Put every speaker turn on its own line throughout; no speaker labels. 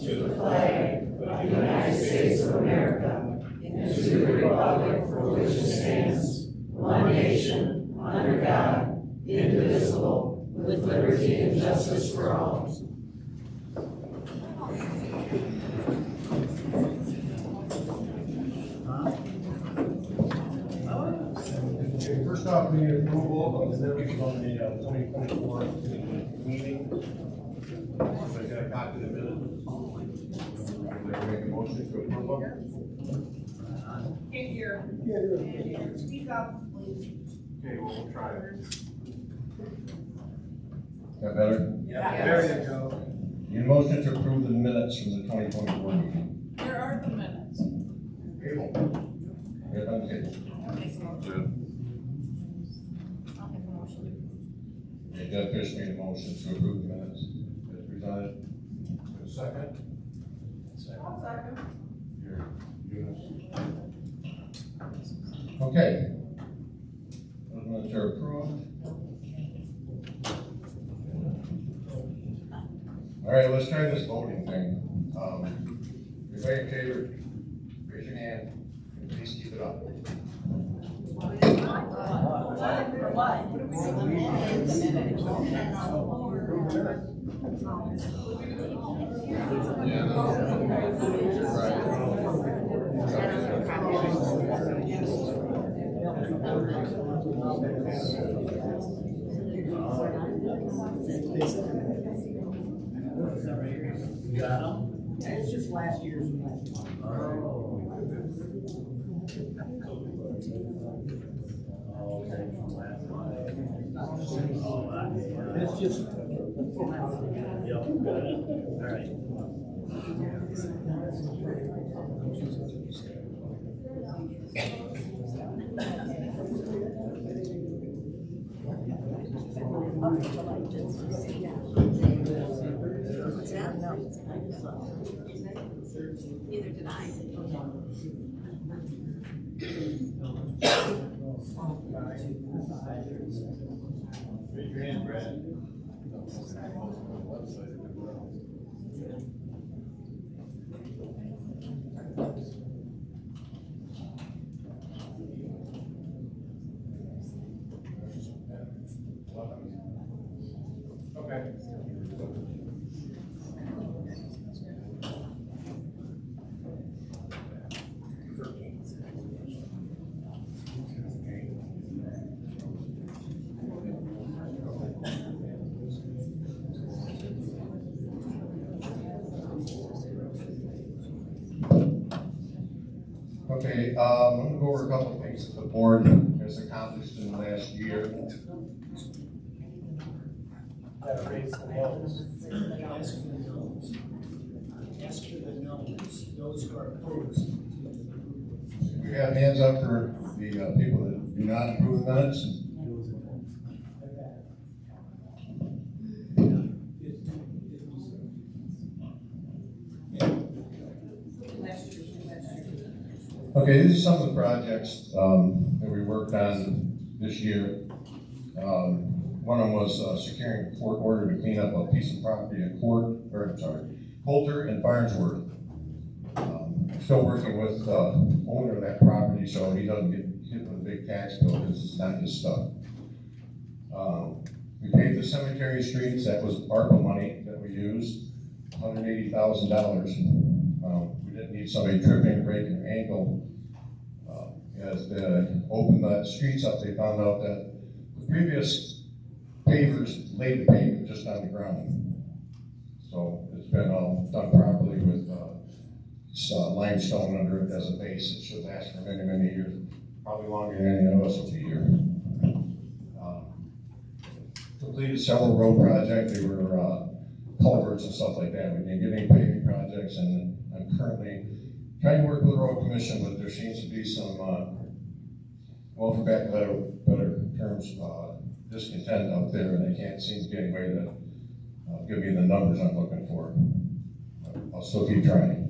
To the flag of the United States of America, and to the republic for which it stands, one nation, under God, indivisible, with liberty and justice for all.
First off, we need approval of the minutes from the 2024 meeting. So I got a copy of the minutes. Make a motion to approve them.
Can't hear. Speak up, please.
Okay, well, we'll try it.
Is that better?
Yeah.
There you go.
Need a motion to approve the minutes from the 2024 meeting.
There are the minutes.
Table.
Right on the table. Okay, Jeff Fish made a motion to approve the minutes as presented.
A second.
I'll second.
Here, Eunice.
Okay. Those minutes are approved. All right, let's try this voting thing. Everybody in favor, raise your hand, and please keep it up.
It's just last year's. It's just. Yep. All right.
Either did I.
Raise your hand, Brad. Okay.
Okay, I'm going to go over a couple of things that the board has accomplished in the last year.
Gotta raise the noes. Ask for the noes. Ask for the noes. Those who are opposed.
We have hands up for the people that do not approve the minutes. Okay, these are some of the projects that we worked on this year. One of them was securing court order to clean up a piece of property at Coulter and Barnesworth. Still working with the owner of that property so he doesn't get hit with a big tax bill because it's not his stuff. We paid the cemetery streets. That was ARPA money that we used, $180,000. We didn't need somebody tripping, breaking their ankle. As they opened the streets up, they found out that the previous pavers laid the pavement just on the ground. So it's been all done properly with limestone under it as a base. It should last for many, many years, probably longer than any of us will be here. Completed several road projects. They were culverts and stuff like that. We didn't get any paving projects, and I'm currently trying to work with the road commission, but there seems to be some, well, for better terms, discontent out there, and they can't seem to get any way to give me the numbers I'm looking for. I'll still keep trying.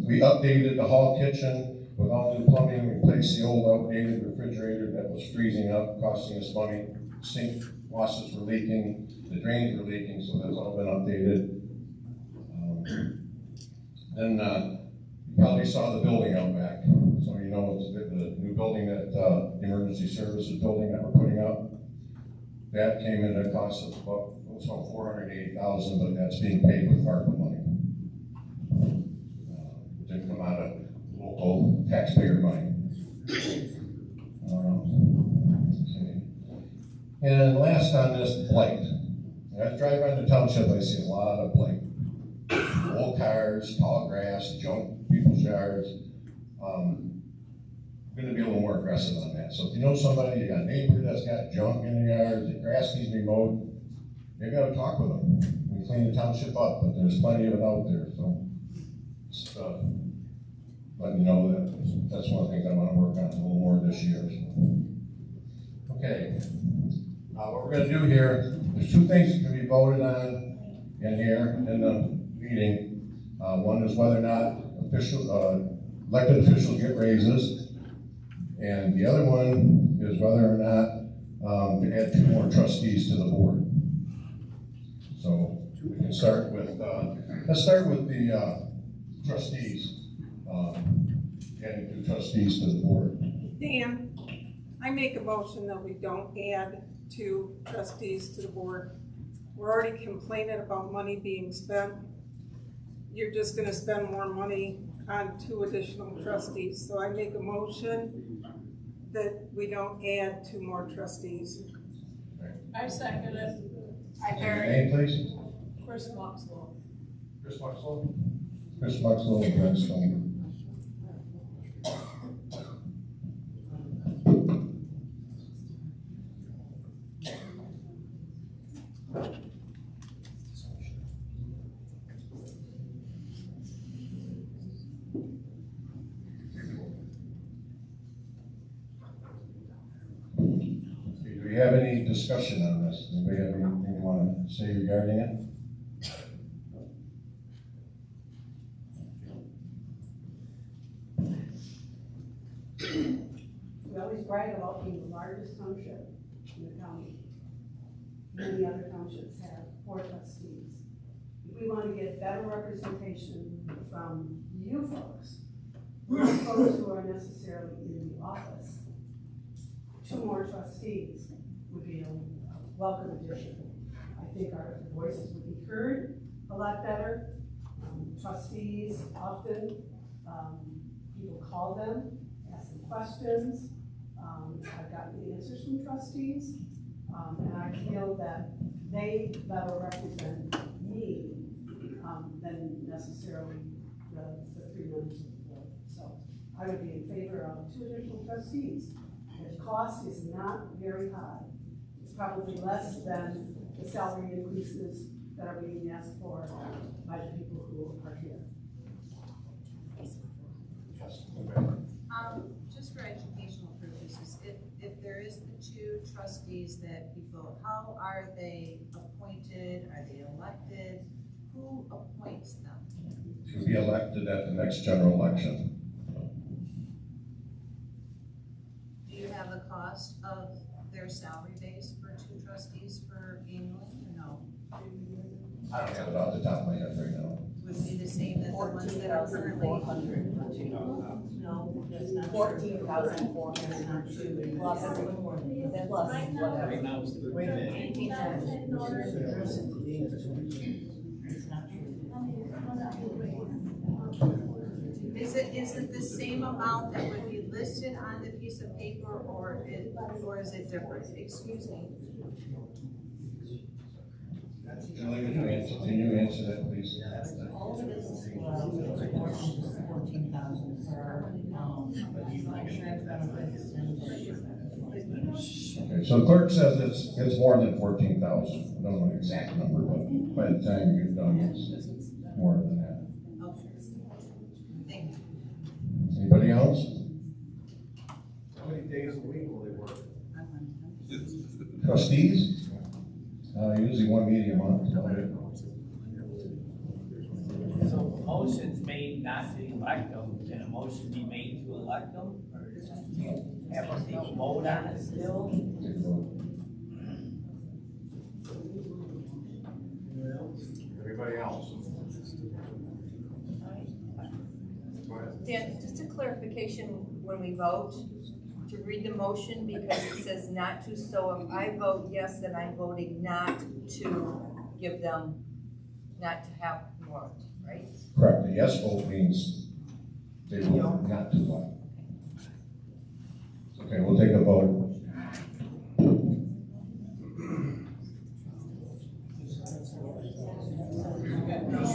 We updated the hall kitchen with all new plumbing, replaced the old outdated refrigerator that was freezing up, costing us money. Sink faucets were leaking, the drains were leaking, so that's all been updated. Then you probably saw the building out back. So you know it's the new building that the emergency services building that we're putting up. That came in at a cost of about $480,000, but that's being paid with ARPA money. It didn't come out of local taxpayer money. Okay. And last on this, blight. When I drive around the township, I see a lot of blight. Old cars, tall grass, junk, people's yards. I'm going to be a little more aggressive on that. So if you know somebody, you got a neighbor that's got junk in their yard, the grass needs to be mowed, maybe I would talk with them. We clean the township up, but there's plenty of it out there. So just letting you know that that's one of the things I want to work on a little more this year. So. Okay. What we're going to do here, there's two things that can be voted on in here in the meeting. One is whether or not elected officials get raises, and the other one is whether or not to add 2 more trustees to the board. So we can start with, let's start with the trustees, adding 2 trustees to the board.
Dan, I make a motion that we don't add 2 trustees to the board. We're already complaining about money being spent. You're just gonna spend more money on 2 additional trustees. So I make a motion that we don't add 2 more trustees.
I second it.
Your name, please?
Chris Moxlow.
Chris Moxlow? Chris Moxlow and Brent Stone. Do we have any discussion on this? Anybody have anything you want to say regarding it?
We always brag about being the largest township in the county. Many other townships have 4 trustees. If we want to get better representation from you folks, not folks who are necessarily in the office, 2 more trustees would be a welcome addition. I think our voices would be heard a lot better. Trustees often, people call them, ask them questions. I've gotten the answers from trustees, and I feel that they better represent me than necessarily the 3 members of the board. So I would be in favor of 2 additional trustees. The cost is not very high. It's probably less than the salary increases that are being asked for by the people who are here.
Yes.
Just for educational purposes, if there is the 2 trustees that we vote, how are they appointed? Are they elected? Who appoints them?
To be elected at the next general election.
Do you have a cost cost of their salary base for two trustees for annually, or no?
I don't have it off the top of my head right now.
Would be the same as the ones that are currently?
No, that's not. 14,402 plus whatever.
Right now, it's the.
Wait a minute. It's not true.
Is it the same amount that would be listed on the piece of paper, or is it different? Excuse me.
Can you answer that, please?
All of this is, 14,000 per, insurance benefits and.
Okay, so the clerk says it's more than 14,000. I don't know the exact number, but by the time you get done, it's more than that.
Okay. Thank you.
Anybody else?
How many days a week will they work?
Trustees? Usually one meeting a month, about it.
So if a motion's made not to elect them, can a motion be made to elect them? Or do you have to take a vote on it still?
Everybody else? Go ahead.
Dan, just a clarification when we vote, to read the motion, because it says not to, so if I vote yes, then I'm voting not to give them, not to have more, right?
Correct. A yes vote means they will not to elect. Okay, we'll take a vote.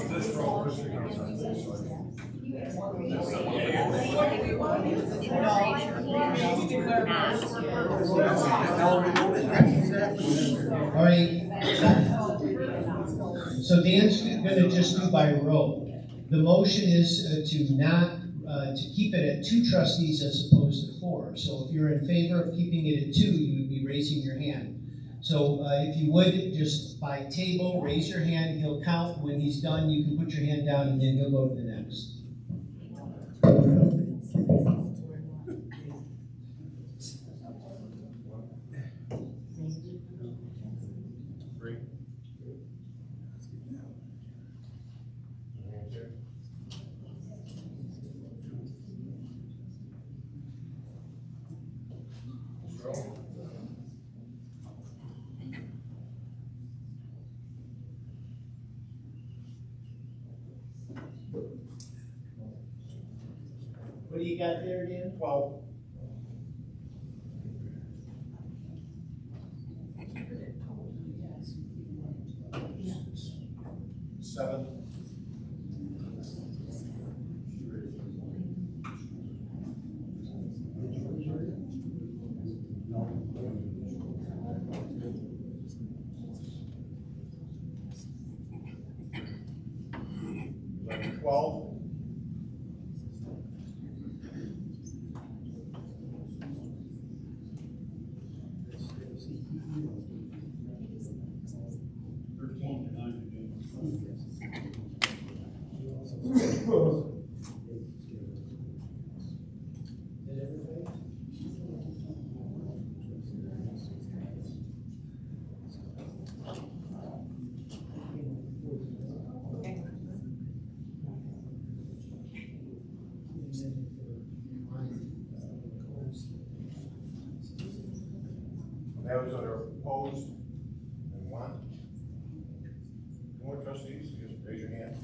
This roll, Mr.
All right. So Dan's gonna just do by roll. The motion is to not, to keep it at 2 trustees as opposed to 4. So if you're in favor of keeping it at 2, you would be raising your hand. So if you would, just by table, raise your hand, he'll count. When he's done, you can put your hand down and then he'll go to the next. What do you got there, Dan?
12. Seven. Eleven, 12. Those that are opposed and one. More trustees, just raise your hand.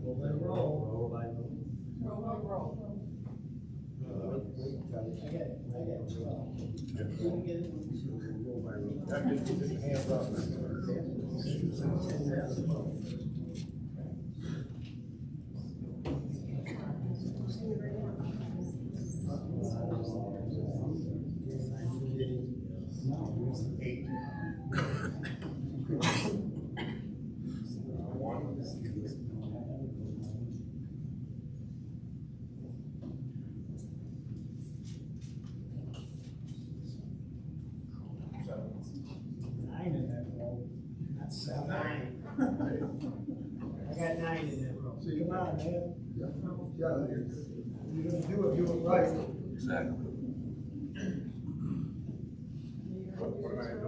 Roll by roll. I got it. 12.
Yeah, just put your hands up. Eight. One. Seven.
9 in that row, not 7.
9.
I got 9 in that row. Come on, man.
Yeah, you're gonna do it right.
Exactly.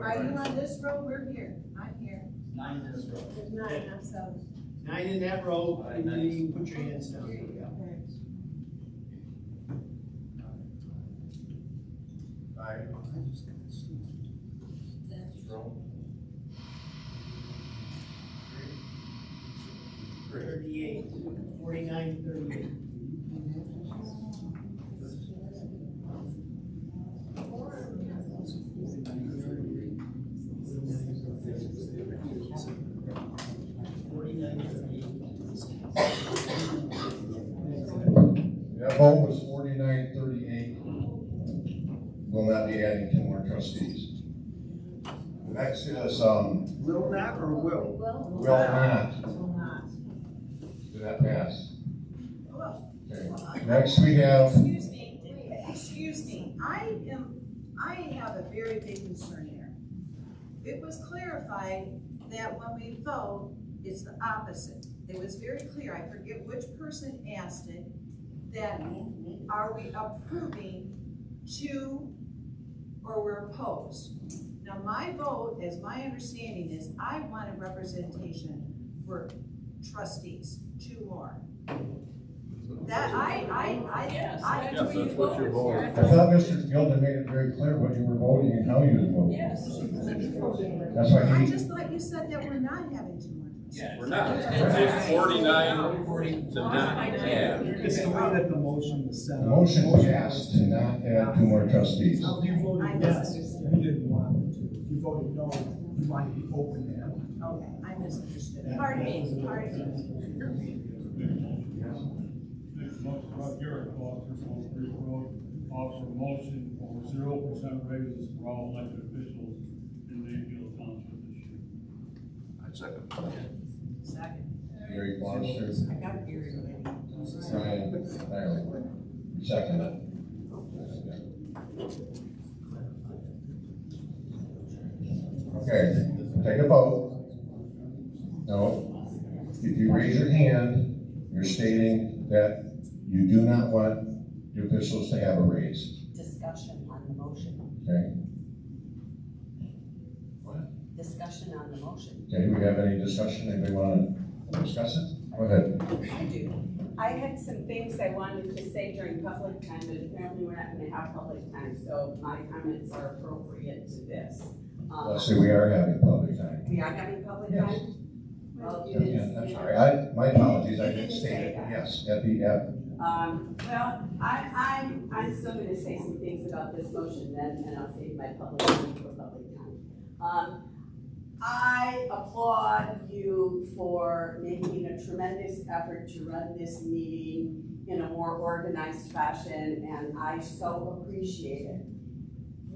Are you on this row? We're here. I'm here.
9 in this row.
There's 9, I'm 7.
9 in that row, and then you put your hands down.
Aye. Strong.
38, 49, 38.
That vote was 49-38. Will not be adding 2 more trustees. The next is,
Will not or will?
will not. Did that pass? Okay. Next we have,
Excuse me, I have a very big concern here. It was clarified that when we vote, it's the opposite. It was very clear, I forget which person asked it, that are we approving to or we're opposed? Now, my vote, as my understanding is, I want a representation for trustees, 2 more. That,
Yes,
I,
that's what you voted for.
I thought Mr. Gilden made it very clear what you were voting and how you would vote.
Yes.
That's why
I
he,
just thought you said that we're not having 2 more trustees.
Yeah.
We're not. It's 49 to not add.
It's the way that the motion was set
the
up.
motion passed to not add 2 more trustees.
Now, you voted yes, you didn't want to. You voted no, you wanted to open that.
Okay, I misunderstood. Pardon me, pardon me.
Rob Garrett, Foster, Falls Creek Road, offer a motion for 0% raises for all elected officials in Mayfield Township this year.
I second.
Second.
Gary Foster,
I got Gary already.
Brian Ireland. Second it. Okay, take a vote. No, if you raise your hand, you're stating that you do not want the officials to have a raise,
Discussion on the motion.
okay? What?
Discussion on the motion.
Okay, do we have any discussion? Anybody want to discuss it? Go ahead.
I do. I had some things I wanted to say during public time, but apparently we're not going to have public time, so my comments are appropriate to this.
Let's see, we are having public time.
We are having public
Yes.
time? Well, you
Yeah,
didn't.
I'm sorry, my apologies, I
You
didn't
didn't
state
say
it,
that.
yes, at the,
Well, I'm still gonna say some things about this motion then, and I'll save my public time for public time. I applaud you for making a tremendous effort to run this meeting in a more organized fashion, and I so appreciate it.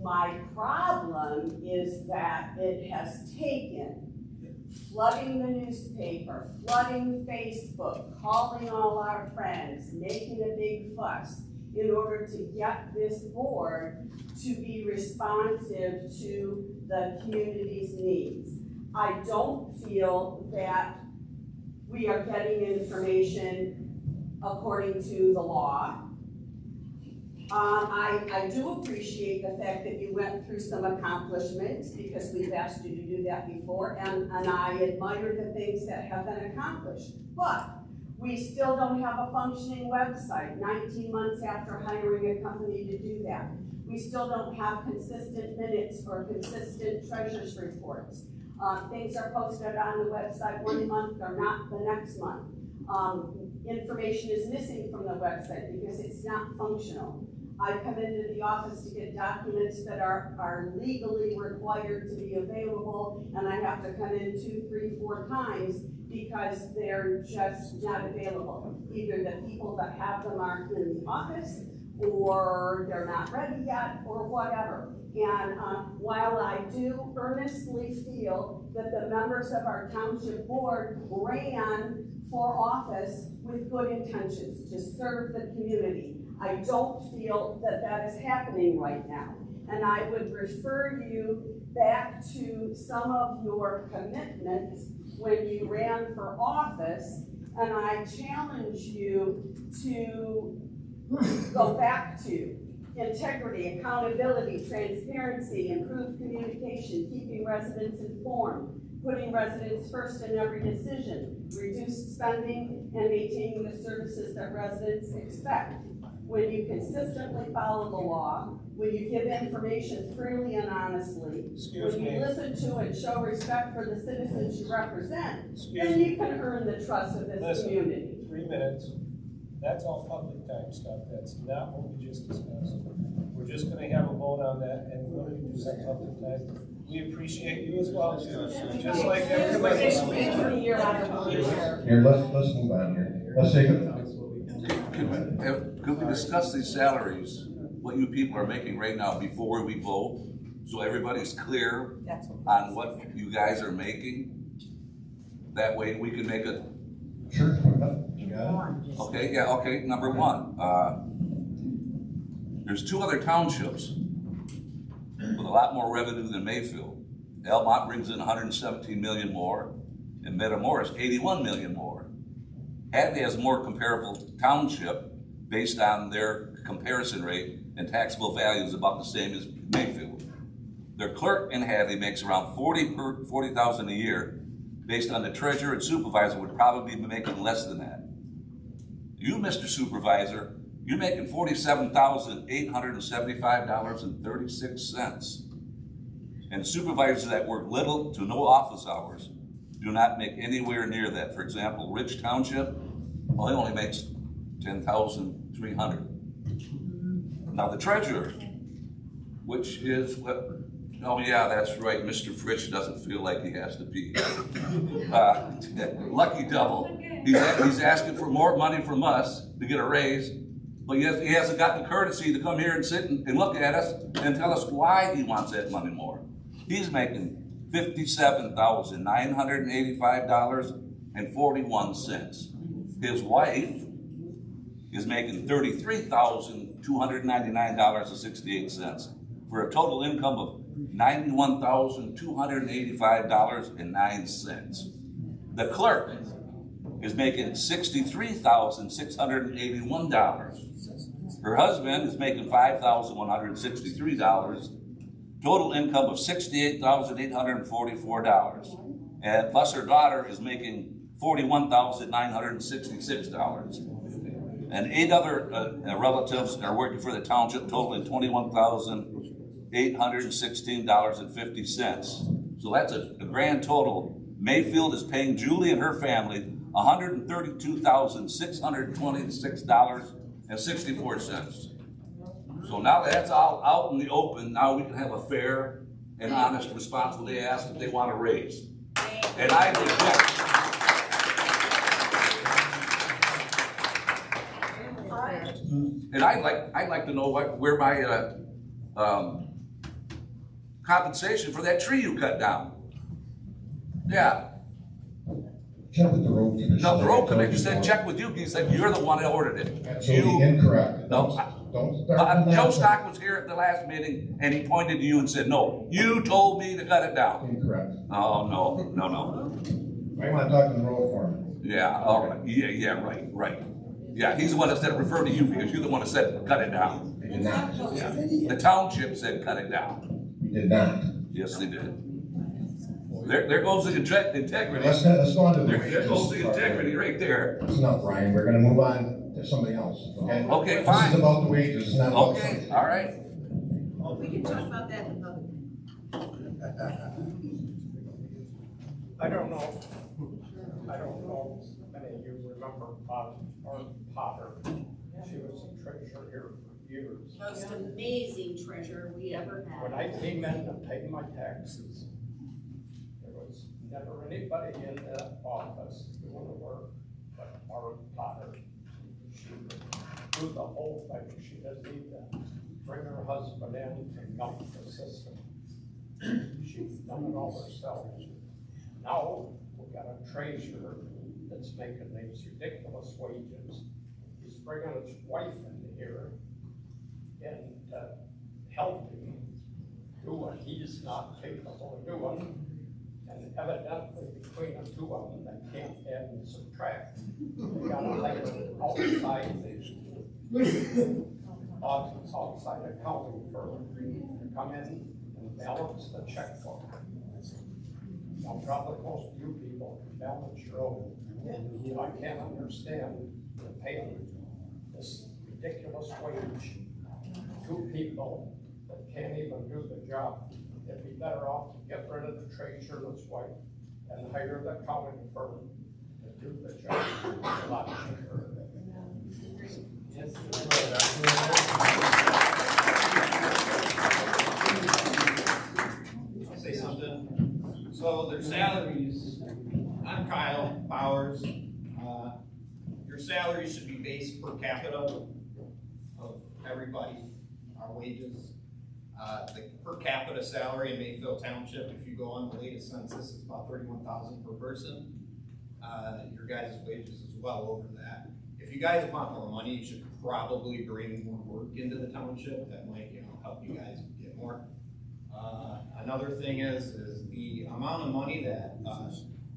My problem is that it has taken flooding the newspaper, flooding Facebook, calling all our friends, making a big fuss in order to get this board to be responsive to the community's needs. I don't feel that we are getting information according to the law. I do appreciate the fact that you went through some accomplishments because we've asked you to do that before, and I admire the things that have been accomplished. But we still don't have a functioning website 19 months after hiring a company to do that. We still don't have consistent minutes or consistent treasurer's reports. Things are posted on the website one month or not the next month. Information is missing from the website because it's not functional. I come into the office to get documents that are legally required to be available, and I have to come in 2, 3, 4 times because they're just not available. Either the people that have them aren't in the office, or they're not ready yet, or whatever. And while I do earnestly feel that the members of our township board ran for office with good intentions to serve the community, I don't feel that that is happening right now. And I would refer you back to some of your commitments when you ran for office and I challenge you to go back to integrity, accountability, transparency, improved communication, keeping residents informed, putting residents first in every decision, reduced spending, and maintaining the services that residents expect. When you consistently follow the law, when you give information freely and honestly, when you listen to and show respect for the citizens you represent, then you can earn the trust of this community.
3 minutes. That's all public time stuff. That's not what we just discussed. We're just gonna have a vote on that, and we're gonna do some public time. We appreciate you as well, too, just like everybody else.
Here, let's move on here. Let's take it.
Could we discuss these salaries, what you people are making right now before we vote? So everybody's clear on what you guys are making? That way we can make a.
Sure, you got it.
Okay, yeah, okay, number one. There's 2 other townships with a lot more revenue than Mayfield. Elmont brings in 117 million more, and Metamoris 81 million more. Hadley has more comparable township based on their comparison rate, and taxable value is about the same as Mayfield. Their clerk in Hadley makes around $40,000 a year. Based on the treasurer and supervisor would probably be making less than that. You, Mr. Supervisor, you're making $47,875.36. And supervisors that work little to no office hours do not make anywhere near that. For example, Rich Township, well, he only makes $10,300. Now the treasurer, which is what, oh yeah, that's right, Mr. Fritsch doesn't feel like he has to pee. Lucky double. He's asking for more money from us to get a raise, but he hasn't got the courtesy to come here and sit and look at us and tell us why he wants that money more. He's making $57,985.41. His wife is making $33,299.68 for a total income of $91,285.09. The clerk is making $63,681. Her husband is making $5,163. Total income of $68,844. And plus her daughter is making $41,966. And 8 other relatives are working for the township, totaling $21,816.50. So that's a grand total. Mayfield is paying Julie and her family $132,626.64. So now that that's all out in the open, now we can have a fair and honest response when they ask if they want to raise. And I reject. And I'd like to know where my compensation for that tree you cut down. Yeah.
Check with the road commissioner.
No, the road commissioner said check with you. He said you're the one that ordered it.
Absolutely incorrect.
No.
Don't start.
Joe Stock was here at the last meeting and he pointed to you and said, no, you told me to cut it down.
Incorrect.
Oh, no.
I want to talk to the road foreman.
Yeah, all right. Yeah, right. Yeah, he's the one that said refer to you because you're the one that said cut it down.
I did not.
Yeah. The township said cut it down.
We did not.
Yes, they did. There goes the integrity.
Let's go on to the wages.
There goes the integrity right there.
It's enough, Ryan. We're going to move on to somebody else. Okay.
Okay, fine.
This is about the wages. It's not about
Okay,
something.
all right.
We can talk about that in another.
I don't know if many of you remember Potter. She was the treasurer here for years.
Most amazing treasure we ever
When
had.
I came in to pay my taxes, there was never anybody in that office doing the work but Mark Potter. She would do the whole thing. She didn't need to bring her husband in to milk the system. She's done it all herself. Now, we've got a treasurer that's making these ridiculous wages. He's bringing his wife in here and help him do what he's not capable of doing. And evidently between the two of them, they can't add and subtract. They gotta hire outside accounting firm to come in and balance the checkbook. Now, probably most of you people can balance your own. I can't understand the paying this ridiculous wage to two people that can't even do the job. It'd be better off to get rid of the treasurer's wife and hire the accounting firm to do the job a lot cheaper.
I'll say something. So their salaries, I'm Kyle Bowers. Your salary should be based per capita of everybody, our wages. The per capita salary in Mayfield Township, if you go on the latest census, it's about $31,000 per person. Your guys' wages is well over that. If you guys want more money, you should probably bring more work into the township. That might, help you guys get more. Another thing is the amount of money that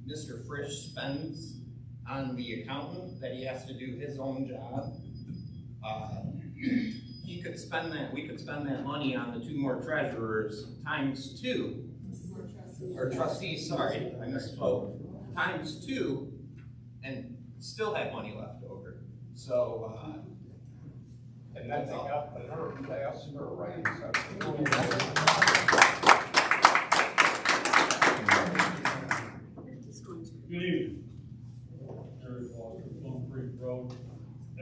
Mr. Frisch spends on the accountant, that he has to do his own job. He could spend that, we could spend that money on the two more treasurers times two. Or trustees, sorry, I misspoke. Times two, and still have money left over. So,
and then they got the nerve to ask for a raise.
Good evening. Jerry Foster, Plum Creek Road.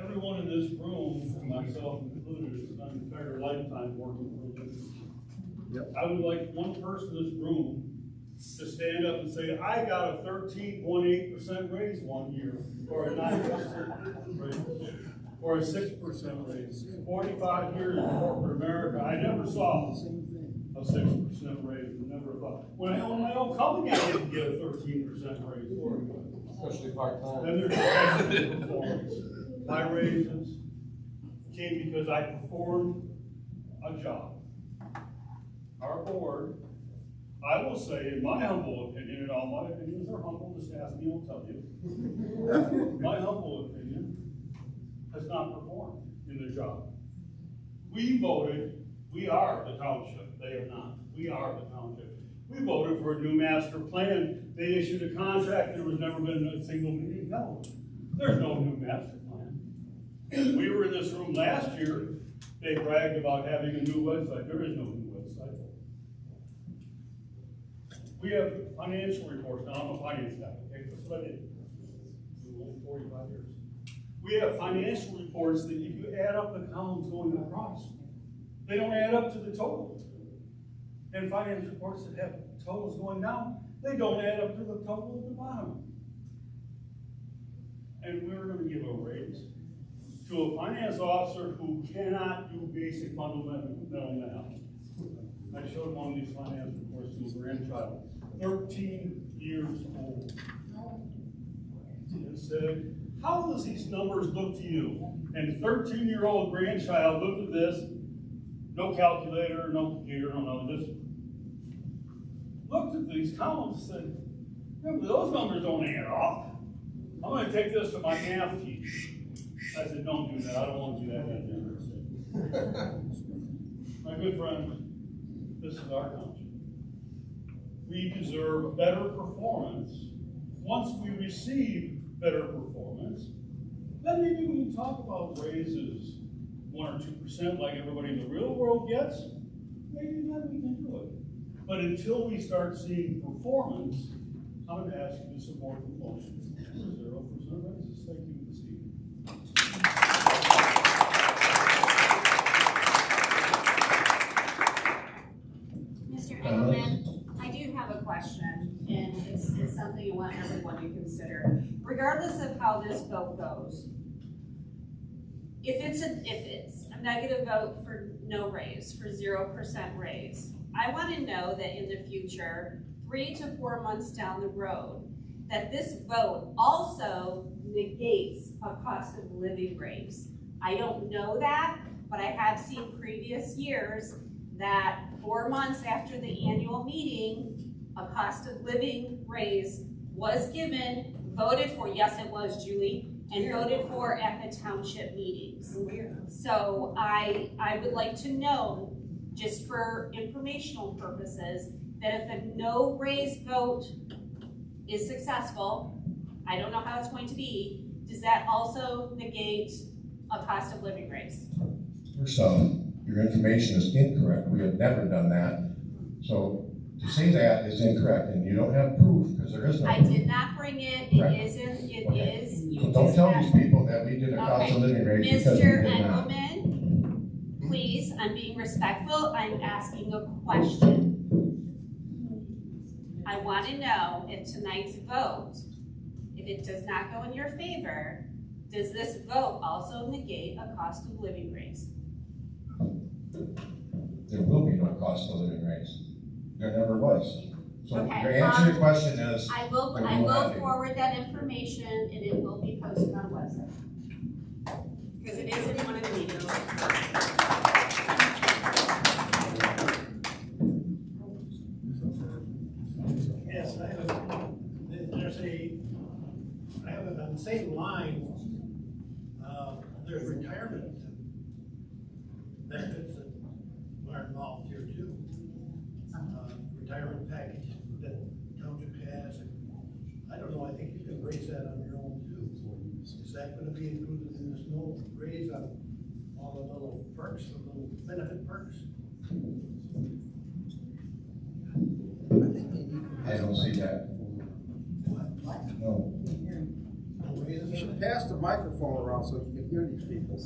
Everyone in this room, myself included, has spent an entire lifetime working for this. Yep. I would like one person in this room to stand up and say, I got a 13.8% raise one year, or a 9% raise, or a 6% raise. 45 years in corporate America, I never saw a 6% raise. Never thought. When I owned my own company, I didn't get a 13% raise. Especially part-time. Then there's the performance. My raises came because I performed a job. Our board, I will say, in my humble opinion, and all my opinions are humble, just ask me, I'll tell you. My humble opinion has not performed in their job. We voted, we are the township, they are not. We are the township. We voted for a new master plan. They issued a contract, there was never been a single meeting held. There's no new master plan. We were in this room last year, they bragged about having a new website. There is no new website. We have financial reports. Now, I'm a finance guy, okay? That's what I did. Only 45 years. We have financial reports that if you add up the columns going across, they don't add up to the total. And finance reports that have totals going down, they don't add up to the total at the bottom. And we're going to give a raise to a finance officer who cannot do basic fundamental math. I showed one of these finance reports to a grandchild, 13 years old. And said, how does these numbers look to you? And 13-year-old grandchild looked at this, no calculator, no computer, no none of this. Looked at these columns and said, remember, those numbers don't add up. I'm going to take this to my math teacher. I said, don't do that. I don't want to do that. My good friend, this is our township. We deserve better performance. Once we receive better performance, then maybe we can talk about raises 1 or 2% like everybody in the real world gets. Maybe then we can do it. But until we start seeing performance, I'm going to ask you to support the motion for 0% raises. Thank you this evening.
Mr. Edelman, I do have a question, and it's something I want everyone to consider. Regardless of how this vote goes, if it's a negative vote for no raise, for 0% raise, I want to know that in the future, 3 to 4 months down the road, that this vote also negates a cost of living raise. I don't know that, but I have seen previous years that 4 months after the annual meeting, a cost of living raise was given, voted for, yes it was, Julie, and voted for at the township meetings. So I would like to know, just for informational purposes, that if a no raise vote is successful, I don't know how it's going to be, does that also negate a cost of living raise?
First off, your information is incorrect. We have never done that. So to say that is incorrect, and you don't have proof, because there is no
I
proof.
did not bring it,
Correct.
it isn't, it
Okay.
is. You
So don't
just
tell
have-
these people that we did a cost of living raise because we
Mr.
did not.
Engelmann, please, I'm being respectful, I'm asking a question. I want to know if tonight's vote, if it does not go in your favor, does this vote also negate a cost of living raise?
There will be no cost of living raise. There never was. So
Okay,
your answer to your question is.
I will forward that information and it will be posted on the website. Because it is in one of the meetings.
Yes, I have it on the same line, there's retirement benefits that are involved here too. Retirement package that Township has, I don't know, I think you can raise that on your own too. Is that gonna be included in this no raise on all the little perks, the little benefit perks?
I don't see that. No.
You should pass the microphone around so you can hear these people.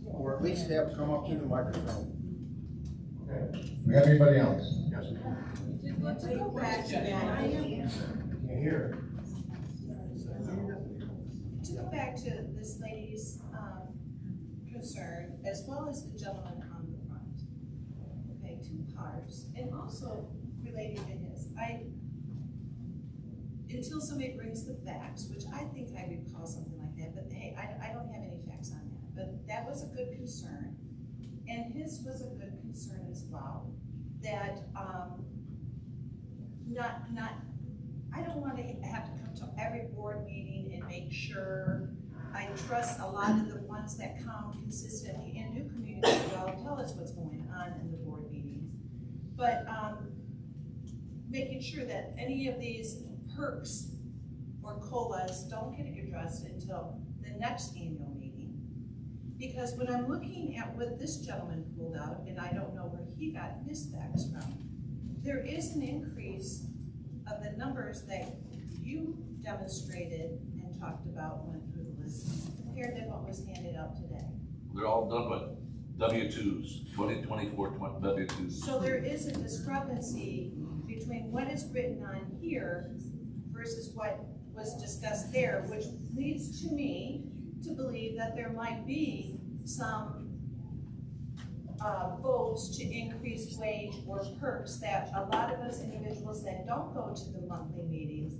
Or at least have them come up to the microphone.
Okay. We have anybody else? Yes.
To go back to that,
Can't hear.
to go back to this lady's, concern, as well as the gentleman on the front. Okay, two parts, and also related to his, until somebody brings the facts, which I think I recall something like that, but hey, I don't have any facts on that, but that was a good concern. And his was a good concern as well, that, I don't wanna have to come to every board meeting and make sure. I trust a lot of the ones that come consistently in new communities will tell us what's going on in the board meetings. But, making sure that any of these perks or COLAs don't get addressed until the next annual meeting. Because when I'm looking at what this gentleman pulled out, and I don't know where he got his facts from, there is an increase of the numbers that you demonstrated and talked about when went through the list compared to what was handed out today.
They're all done by W-2s, 2024 W-2s.
So there is a discrepancy between what is written on here versus what was discussed there, which leads to me to believe that there might be some votes to increase wage or perks that a lot of us individuals that don't go to the monthly meetings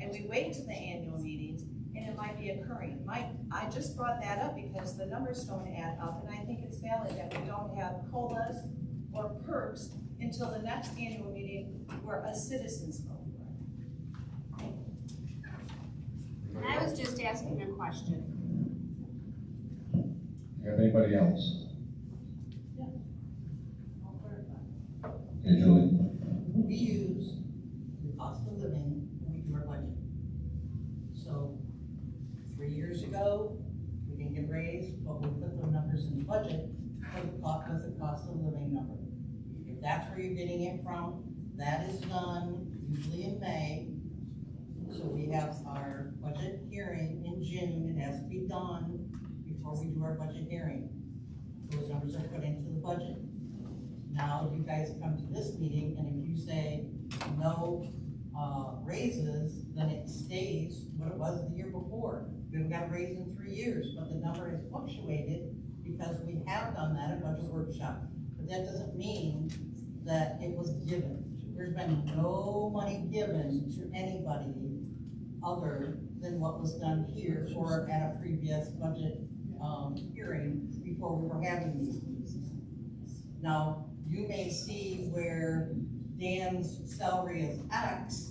and we wait to the annual meetings, and it might be occurring. I just brought that up because the numbers don't add up, and I think it's valid that we don't have COLAs or perks until the next annual meeting where us citizens vote for it.
And I was just asking a question.
Do you have anybody else? Okay, Julie.
We use the cost of living when we do our budget. So 3 years ago, we didn't get raised, but we put those numbers in the budget with the cost of living number. If that's where you're getting it from, that is done usually in May. So we have our budget hearing in June. It has to be done before we do our budget hearing. Those numbers are put into the budget. Now, you guys come to this meeting, and if you say no raises, then it stays what it was the year before. We haven't got a raise in 3 years, but the number has fluctuated because we have done that at budget workshop. But that doesn't mean that it was given. There's been no money given to anybody other than what was done here or at a previous budget hearing before we were having these meetings. Now, you may see where Dan's salary is X,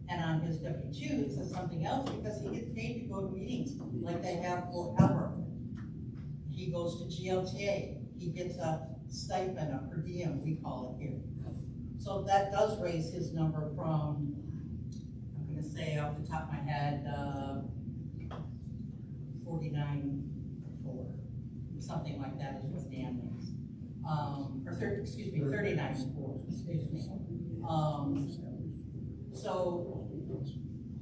and on his W-2 it says something else, because he gets paid to go to meetings like they have forever. He goes to GLTA, he gets a stipend, a per diem, we call it here. So that does raise his number from, I'm gonna say off the top of my head, 49.4, something like that is what Dan makes. Excuse me, 39.4, excuse me. So,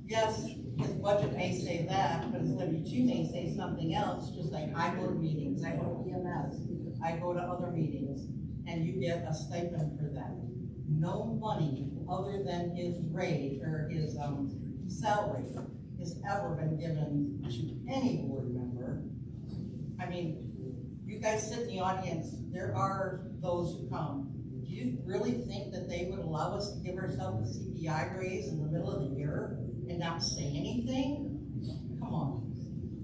yes, his budget may say that, but his W-2 may say something else, just like I go to meetings, I go to EMS, I go to other meetings, and you get a stipend for that. No money other than his rate or his salary has ever been given to any board member. I mean, you guys sit in the audience, there are those who come. Do you really think that they would allow us to give ourselves a CPI raise in the middle of the year and not say anything? Come on,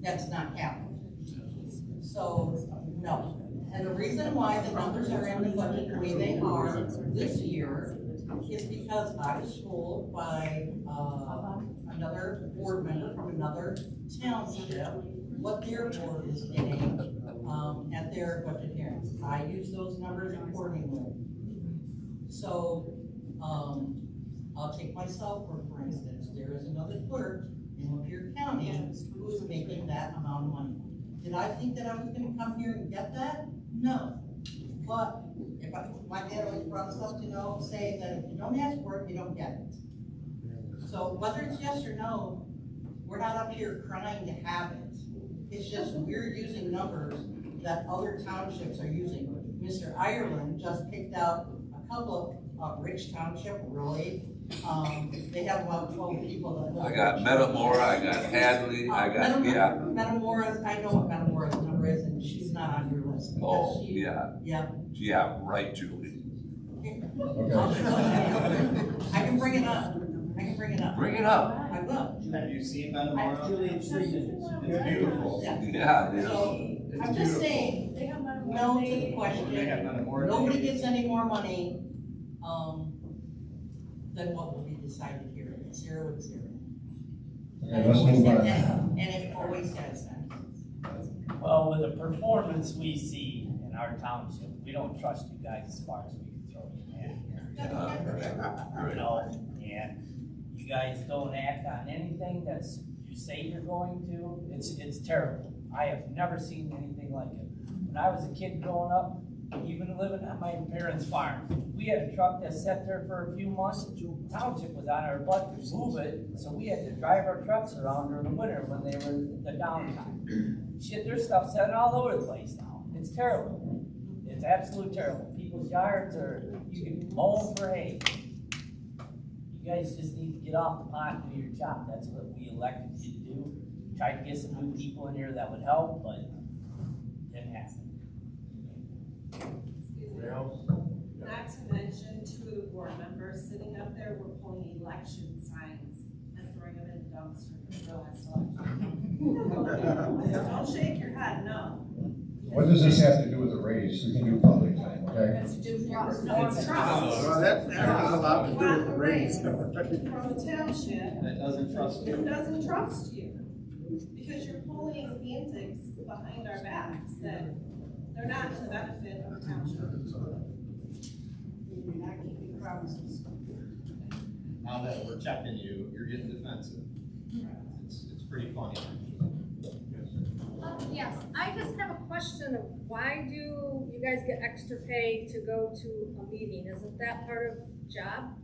that's not happening. So, no. And the reason why the numbers are in the budget the way they are this year is because I was told by another board member from another township what their board is getting at their budget hearings. I use those numbers accordingly. So, I'll take myself for instance. There is another clerk in Lapeer County who is making that amount of money. Did I think that I was gonna come here and get that? No. But if my dad always brought us up to say that if you don't ask for it, you don't get it. So whether it's yes or no, we're not up here crying to have it. It's just we're using numbers that other townships are using. Mr. Ireland just picked out a couple of Rich Township, really. They have about 12 people that live.
I got Metamora, I got Hadley, I got, yeah.
Metamora's, I know what Metamora's number is, and she's not on your list.
Oh, yeah.
Yeah.
Yeah, right, Julie.
I can bring it up. I can bring it up.
Bring it up.
I will.
Have you seen Metamora?
It's
beautiful.
Yeah, it is.
So, I'm just saying, no to the question. Nobody gets any more money, than what will be decided here. It's 0 and 0.
Okay, let's move on.
And it always has been.
Well, with the performance we see in our township, we don't trust you guys as far as we can throw you in. You know, and you guys don't act on anything that's you say you're going to. It's terrible. I have never seen anything like it. When I was a kid growing up, even living on my parents' farm, we had a truck that sat there for a few months. The township was on our butt to move it, so we had to drive our trucks around during the winter when they were the downtime. Shit, there's stuff sitting all over the place now. It's terrible. It's absolutely terrible. People's yards are, you can mow them for hay. You guys just need to get off the pot and do your job. That's what we elected you to do. Tried to get some new people in here that would help, but it didn't happen.
Not to mention, 2 of the board members sitting up there were pulling election signs and throwing them in the dumpster for the last election. Don't shake your head, no.
What does this have to do with the raise? We can do public time, okay?
It's just trust.
Well, that has a lot to do with the raise.
From the township.
That doesn't trust you.
It doesn't trust you. Because you're pulling antics behind our backs that they're not to the benefit of the township. You're not keeping promises.
Now that we're checking you, you're getting defensive. It's pretty funny.
Yes, I just have a question of why do you guys get extra pay to go to a meeting? Isn't that part of job?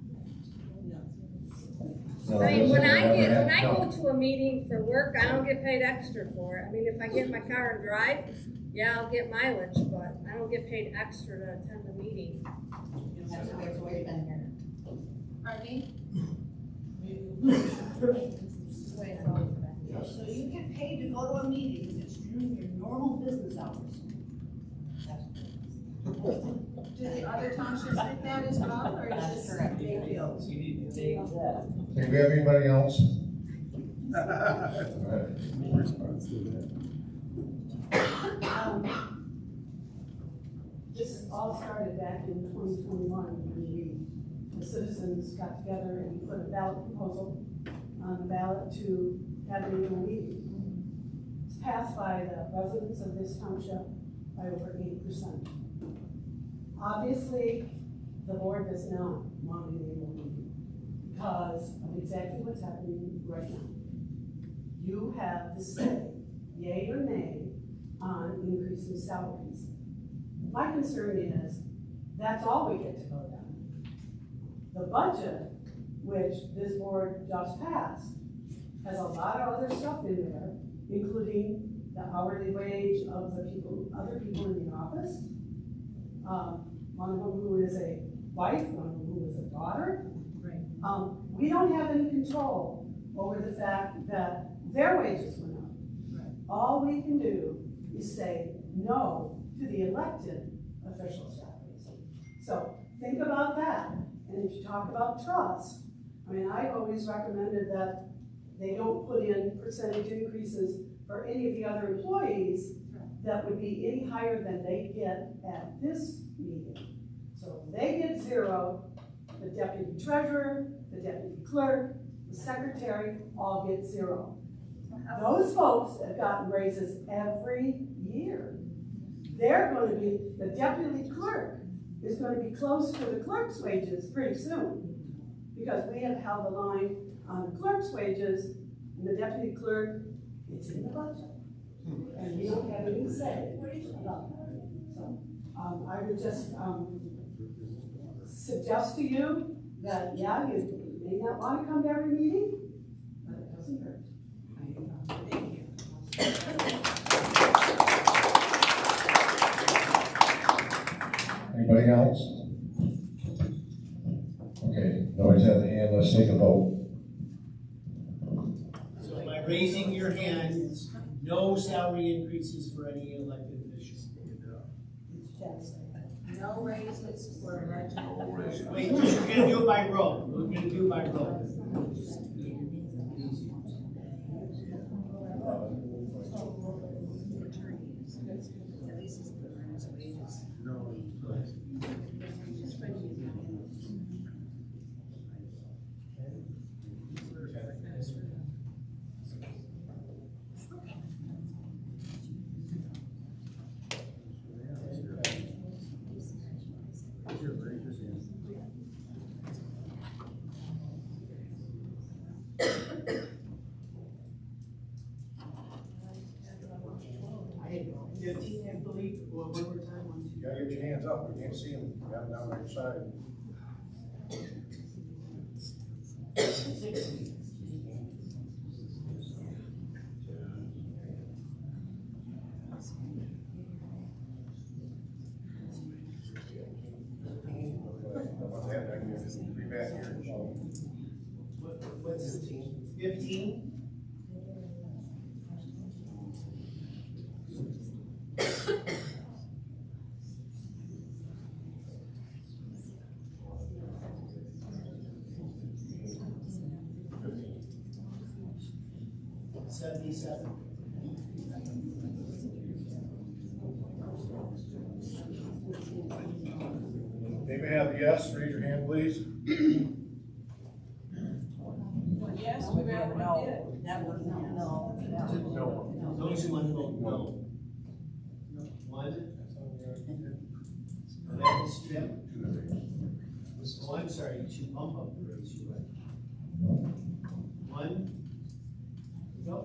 No,
I mean, when I
no.
go to a meeting for work, I don't get paid extra for it. I mean, if I get in my car and drive, yeah, I'll get mileage, but I don't get paid extra to attend the meeting.
That's the way it's always been here.
Pardon me?
So you get paid to go to a meeting that's during your normal business hours.
Do the other townships think that as well, or is this Mayfield?
Okay, we have anybody else?
This all started back in 2021 when we
the citizens got together and put a ballot proposal on the ballot to have an annual meeting. It's passed by the residents of this township by over 80%. Obviously, the board does not want an annual meeting because of exactly what's happening right now. You have to say yay or nay on increasing salaries. My concern is that's all we get to vote on. The budget, which this board just passed, has a lot of other stuff in there, including the hourly wage of the people, other people in the office. One of them who is a wife, one of them who is a daughter. Right. We don't have any control over the fact that their wages went up. Right. All we can do is say no to the elected official salaries. So think about that. And if you talk about trust, I mean, I've always recommended that they don't put in percentage increases for any of the other employees that would be any higher than they get at this meeting. So if they get 0, the deputy treasurer, the deputy clerk, the secretary all get 0. Those folks have gotten raises every year. They're going to be, the deputy clerk is going to be close to the clerk's wages pretty soon, because we have held the line on the clerk's wages, and the deputy clerk, it's in the budget. And we don't have any say about that. So I would just suggest to you that, yeah, you may not want to come to every meeting, but it doesn't hurt.
Anybody else? Okay, nobody's had the hand, let's take a vote.
So by raising your hand, no salary increases for any elected officials.
No raises for elected.
Wait, we're gonna do it by roll. We're gonna do it by roll.
You gotta get your hands up, we can't see them, you got them down on your side.
What's 15?
They may have yes, raise your hand, please.
Yes, we rather no.
That was no.
No.
Those who want to vote no. One. And that was Jim. Oh, I'm sorry, you should bump up the raise, you're right. One. No.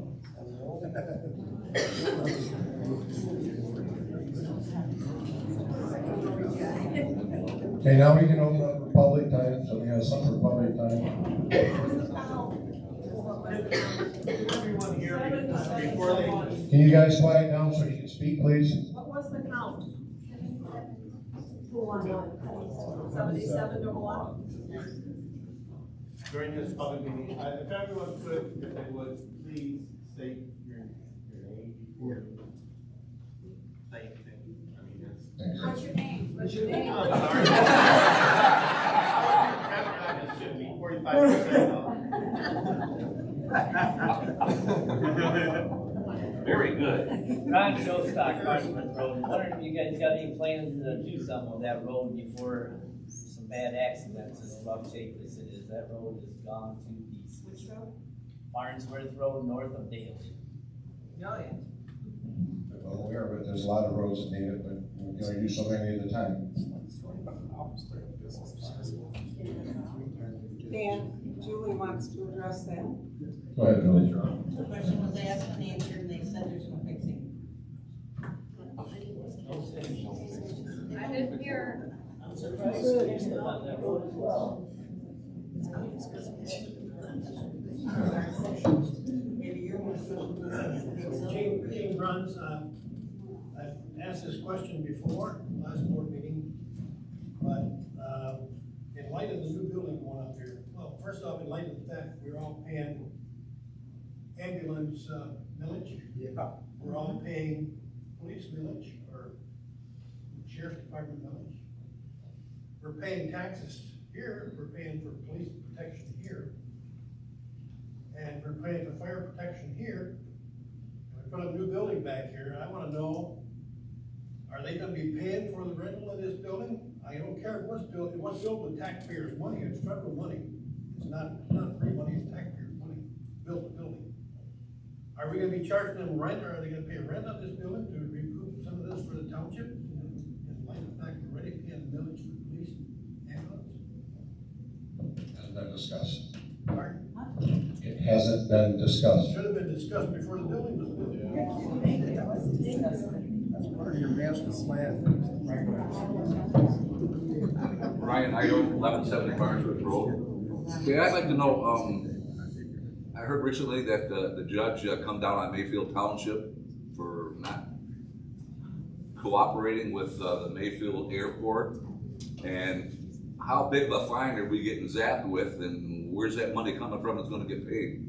Okay, now we can open up for public time, so we have some for public time.
Everyone here, before they.
Can you guys quiet down so you can speak, please?
What was the count? Who won? 77 to 1?
During this public meeting, if everyone could, if they would, please state your name before you say anything. I mean, that's.
What's your name?
What's your name?
I'm sorry. That should be 45%.
Very good.
Ron Showstock, Parchment Road. Wondering if you guys got any plans to do something with that road before some bad accidents, as rough shape as it is, that road is gone to pieces.
Which road?
Farnsworth Road, north of Daly.
Oh, yeah.
I'm aware of it, there's a lot of roads that need it, but we can only do so many at a time.
Dan, Julie wants to address that.
Go ahead, Julie.
The question was asked and answered, and they said there's no fixing.
I didn't hear.
I'm surprised you're still on that road as well.
Maybe you're more social.
Gene Bruns, I've asked this question before, last board meeting, but, in light of the new building going up here, well, first off, in light of the fact we're all paying ambulance, millage.
Yeah.
We're all paying police millage, or sheriff department millage. We're paying taxes here, we're paying for police protection here. And we're paying for fire protection here. We put a new building back here, I wanna know, are they gonna be paying for the rental of this building? I don't care what's built with taxpayers' money, it's federal money. It's not free money, it's taxpayers' money, built the building. Are we gonna be charging them rent, or are they gonna pay rent on this building to recoup some of this for the township? In light of the fact we're already paying millage for police and ambulance?
Hasn't been discussed.
Pardon?
It hasn't been discussed.
Should have been discussed before the building was built.
That's part of your master plan.
Ryan, I own 1170 Farnsworth Road. Okay, I'd like to know, I heard recently that the judge come down on Mayfield Township for not cooperating with the Mayfield Airport. And how big of a fine are we getting zapped with, and where's that money coming from that's gonna get paid?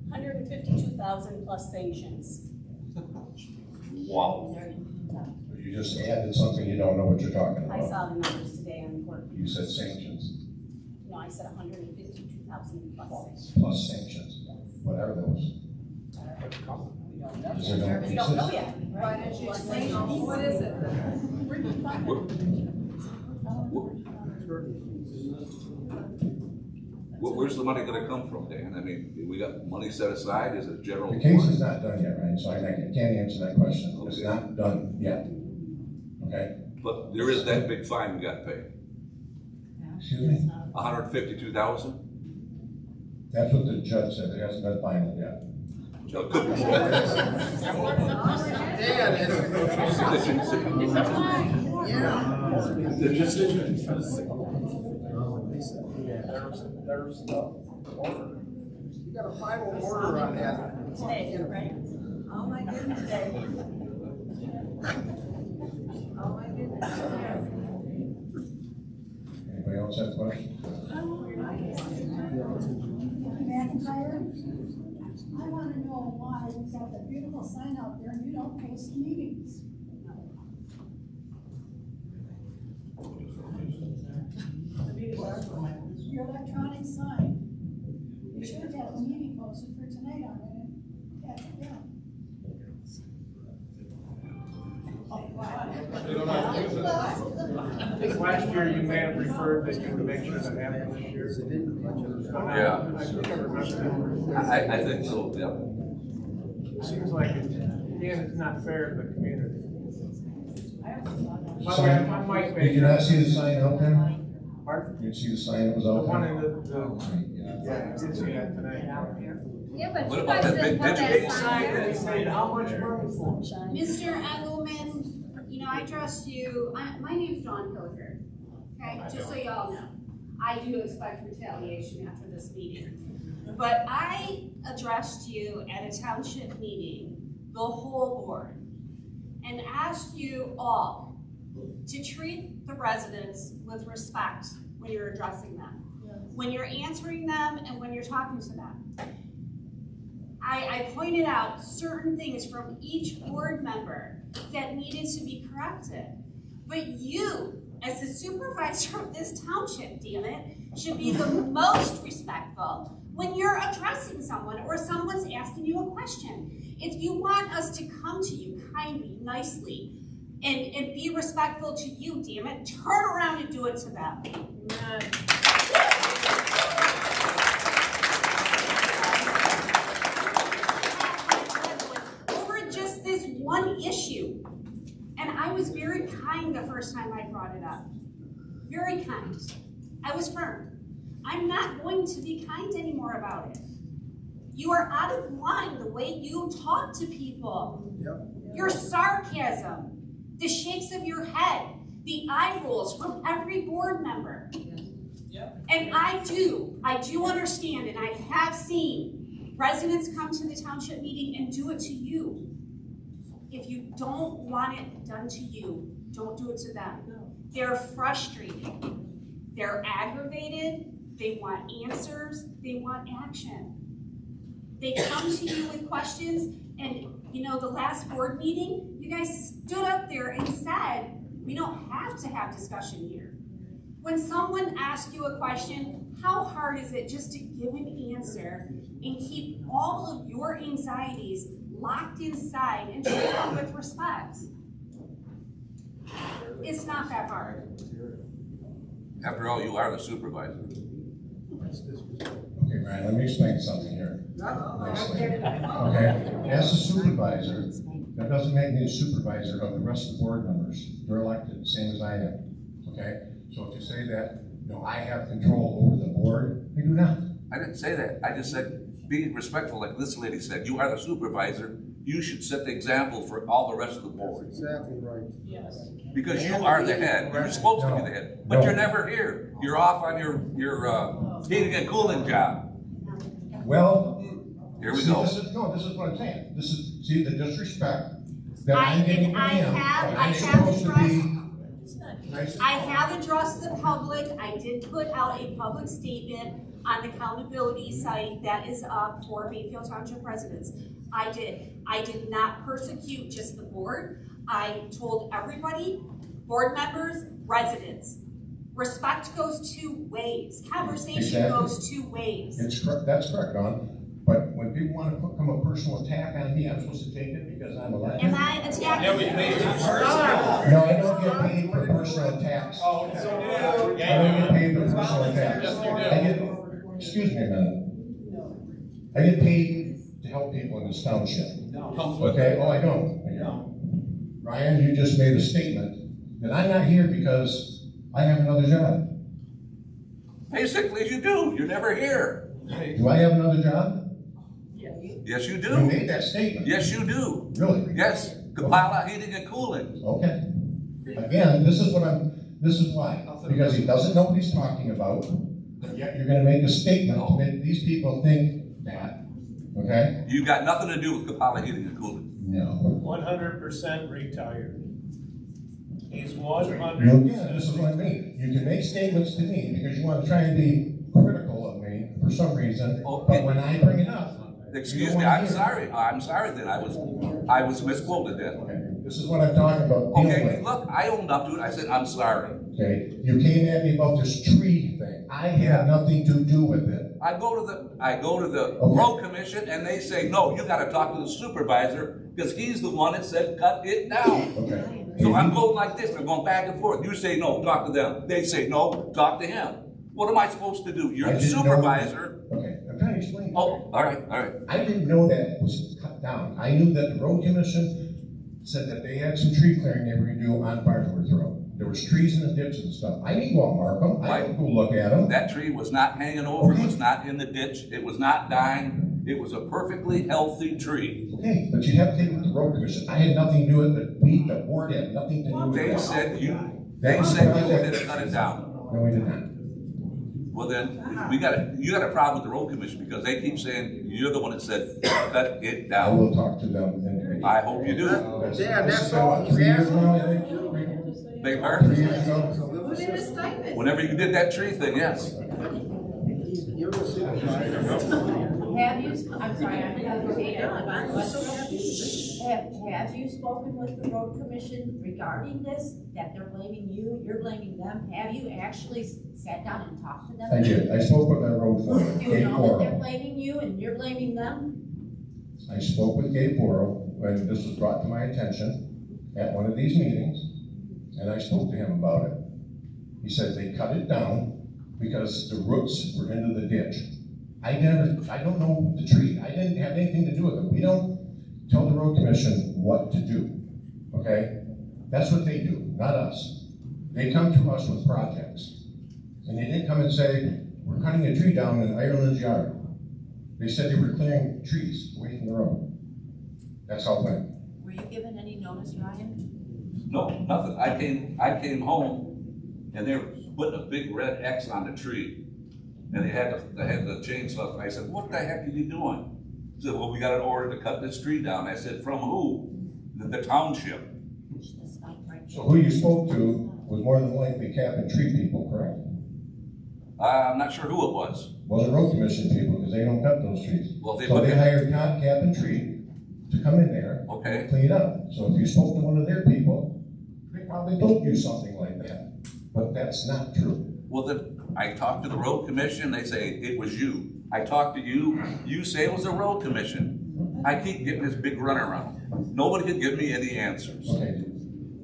152,000 plus sanctions.
Wow.
You just added something, you don't know what you're talking about.
I saw the numbers today on the court.
You said sanctions,
No, I said 152,000 plus sanctions.
plus sanctions, whatever those. Is there no
We don't know
pieces?
yet.
Why didn't you explain what is it?
Where's the money gonna come from, Dan? I mean, we got money set aside, is it general?
The case is not done yet, right, so I can't answer that question, it's not done yet, okay?
But there is that big fine we gotta pay,
Excuse me?
152,000?
That's what the judge said, it hasn't been final yet.
So it could be more.
The decision. There's the order. You got a final order on that.
Today, right?
Oh, my goodness. Oh, my goodness.
Anybody else have questions?
McIntyre, I want to know why we've got that beautiful sign out there and you don't post meetings. Your electronic sign. You should have had a meeting posted for tonight on it. Yeah.
I think last year you may have referred that you would make sure that happened this year.
Yeah.
I think I remember.
I think so, yeah.
It seems like it's not fair to the community.
Sign, did you not see the sign out there?
Pardon?
Did you see the sign that was
The
out
one
there?
in yeah, I did see that tonight.
Yeah, but
What
you
about
guys
that
didn't
big
put that
big
sign
sign
there.
They paid how much money for?
Mr. Engelman, you know, I trust you, my name's Dawn Pilger, okay, just so you all know. I do expect retaliation after this meeting. But I addressed you at a township meeting, the whole board, and asked you all to treat the residents with respect when you're addressing them, when you're answering them, and when you're talking to them. I pointed out certain things from each board member that needed to be corrected. But you, as the supervisor of this township, damn it, should be the most respectful when you're addressing someone or someone's asking you a question. If you want us to come to you kindly, nicely, and be respectful to you, damn it. Turn around and do it to them. Over just this one issue. And I was very kind the first time I brought it up. Very kind. I was firm. I'm not going to be kind anymore about it. You are out of line the way you talk to people. Your sarcasm, the shakes of your head, the eye rolls from every board member. And I do understand, and I have seen residents come to the township meeting and do it to you. If you don't want it done to you, don't do it to them. They're frustrated. They're aggravated. They want answers. They want action. They come to you with questions, and you know, the last board meeting, you guys stood up there and said, we don't have to have discussion here. When someone asks you a question, how hard is it just to give an answer and keep all of your anxieties locked inside and treat them with respect? It's not that hard.
After all, you are the supervisor.
Okay, Ryan, let me explain something here. Okay, as a supervisor, that doesn't make me a supervisor of the rest of the board members. They're elected, same as I am. Okay, so if you say that, you know, I have control over the board, I do not.
I didn't say that. I just said, be respectful, like this lady said. You are the supervisor. You should set the example for all the rest of the board.
Exactly right.
Yes.
Because you are the head. You're supposed to be the head, but you're never here. You're off on your heating and cooling job.
Well,
here we
see,
go.
This is what I'm saying. This is, see, the disrespect that I'm getting from him.
I have addressed the public. I did put out a public statement on the accountability site that is up for Mayfield Township residents. I did not persecute just the board. I told everybody, board members, residents. Respect goes two ways. Conversation goes two ways.
That's correct, Don. But when people want to come a personal attack on me, I'm supposed to take it because I'm elected.
Am I attacking
Yeah, we
you?
paid you personally.
No, I don't get paid for personal attacks.
Oh, okay.
I don't get paid for personal attacks. I get, excuse me a minute. I get paid to help people in this township. Okay? Oh, I don't. Ryan, you just made a statement that I'm not here because I have another job.
Basically, you do. You're never here.
Do I have another job?
Yes, you do.
You made that statement.
Yes, you do.
Really?
Yes. Kapala heating and cooling.
Okay. Again, this is why. Because he doesn't know what he's talking about, yet you're gonna make a statement to make these people think that, okay?
You got nothing to do with Kapala heating and cooling.
No.
100% retired. He's
Yeah,
100%.
this is what I mean. You can make statements to me because you want to try and be critical of me for some reason, but when I bring it up,
excuse me, I'm sorry. I'm sorry then. I was misquoted then.
Okay. This is what I'm talking about.
Okay, look, I owned up to it. I said, I'm sorry.
Okay, you came at me about this tree thing. I had nothing to do with it.
I go to the road commission and they say, no, you gotta talk to the supervisor because he's the one that said cut it down.
Okay.
So I'm going like this, I'm going back and forth. You say no, talk to them. They say no, talk to him. What am I supposed to do? You're the supervisor.
Okay, I'm trying to explain.
Oh, all right.
I didn't know that it was cut down. I knew that the road commission said that they had some tree clearing they were gonna do on Farnsworth Road. There was trees in the ditch and stuff. I didn't go out and mark them. I didn't go look at them.
That tree was not hanging over, it was not in the ditch, it was not dying. It was a perfectly healthy tree.
Okay, but you have to take it with the road commission. I had nothing to do with it. The board had nothing to do with it.
They said you had to cut it down.
No, we did not.
Well then, you got a problem with the road commission because they keep saying you're the one that said cut it
I
down.
will talk to them. And
I hope you do.
Yeah, that's all he's
3 years
asking.
ago, I think.
Beg pardon?
3 years ago.
Who did a stipend?
Whenever you did that tree thing, yes.
You're the supervisor.
Have you, I'm sorry, I'm have you spoken with the road commission regarding this, that they're blaming you, you're blaming them? Have you actually sat down and talked to them?
I did. I spoke with our road foreman,
Do you
Gabe
know that they're
Porro.
blaming you and you're blaming them?
I spoke with Gabe Porro when this was brought to my attention, at one of these meetings, and I spoke to him about it. He said they cut it down because the roots were into the ditch. I don't know the tree. I didn't have anything to do with it. We don't tell the road commission what to do, okay? That's what they do, not us. They come to us with projects. And they didn't come and say, we're cutting a tree down in Ireland's yard. They said they were clearing trees away from the road. That's how it went.
Were you given any notice, Ryan?
No, nothing. I came home and they were putting a big red X on the tree. And they had the chainsaw. And I said, what the heck are you doing? He said, well, we got an order to cut this tree down. I said, from who? The township.
So who you spoke to was more than likely cap and tree people, correct?
I'm not sure who it was.
Wasn't road commission people, because they don't cut those trees.
Well,
so they hired cap and tree to come in there and clean it up. So if you spoke to one of their people, they probably told you something like that. But that's not true.
Well, then I talked to the road commission, they say it was you. I talked to you, you say it was the road commission. I keep getting this big runaround. Nobody can give me any answers.
Okay,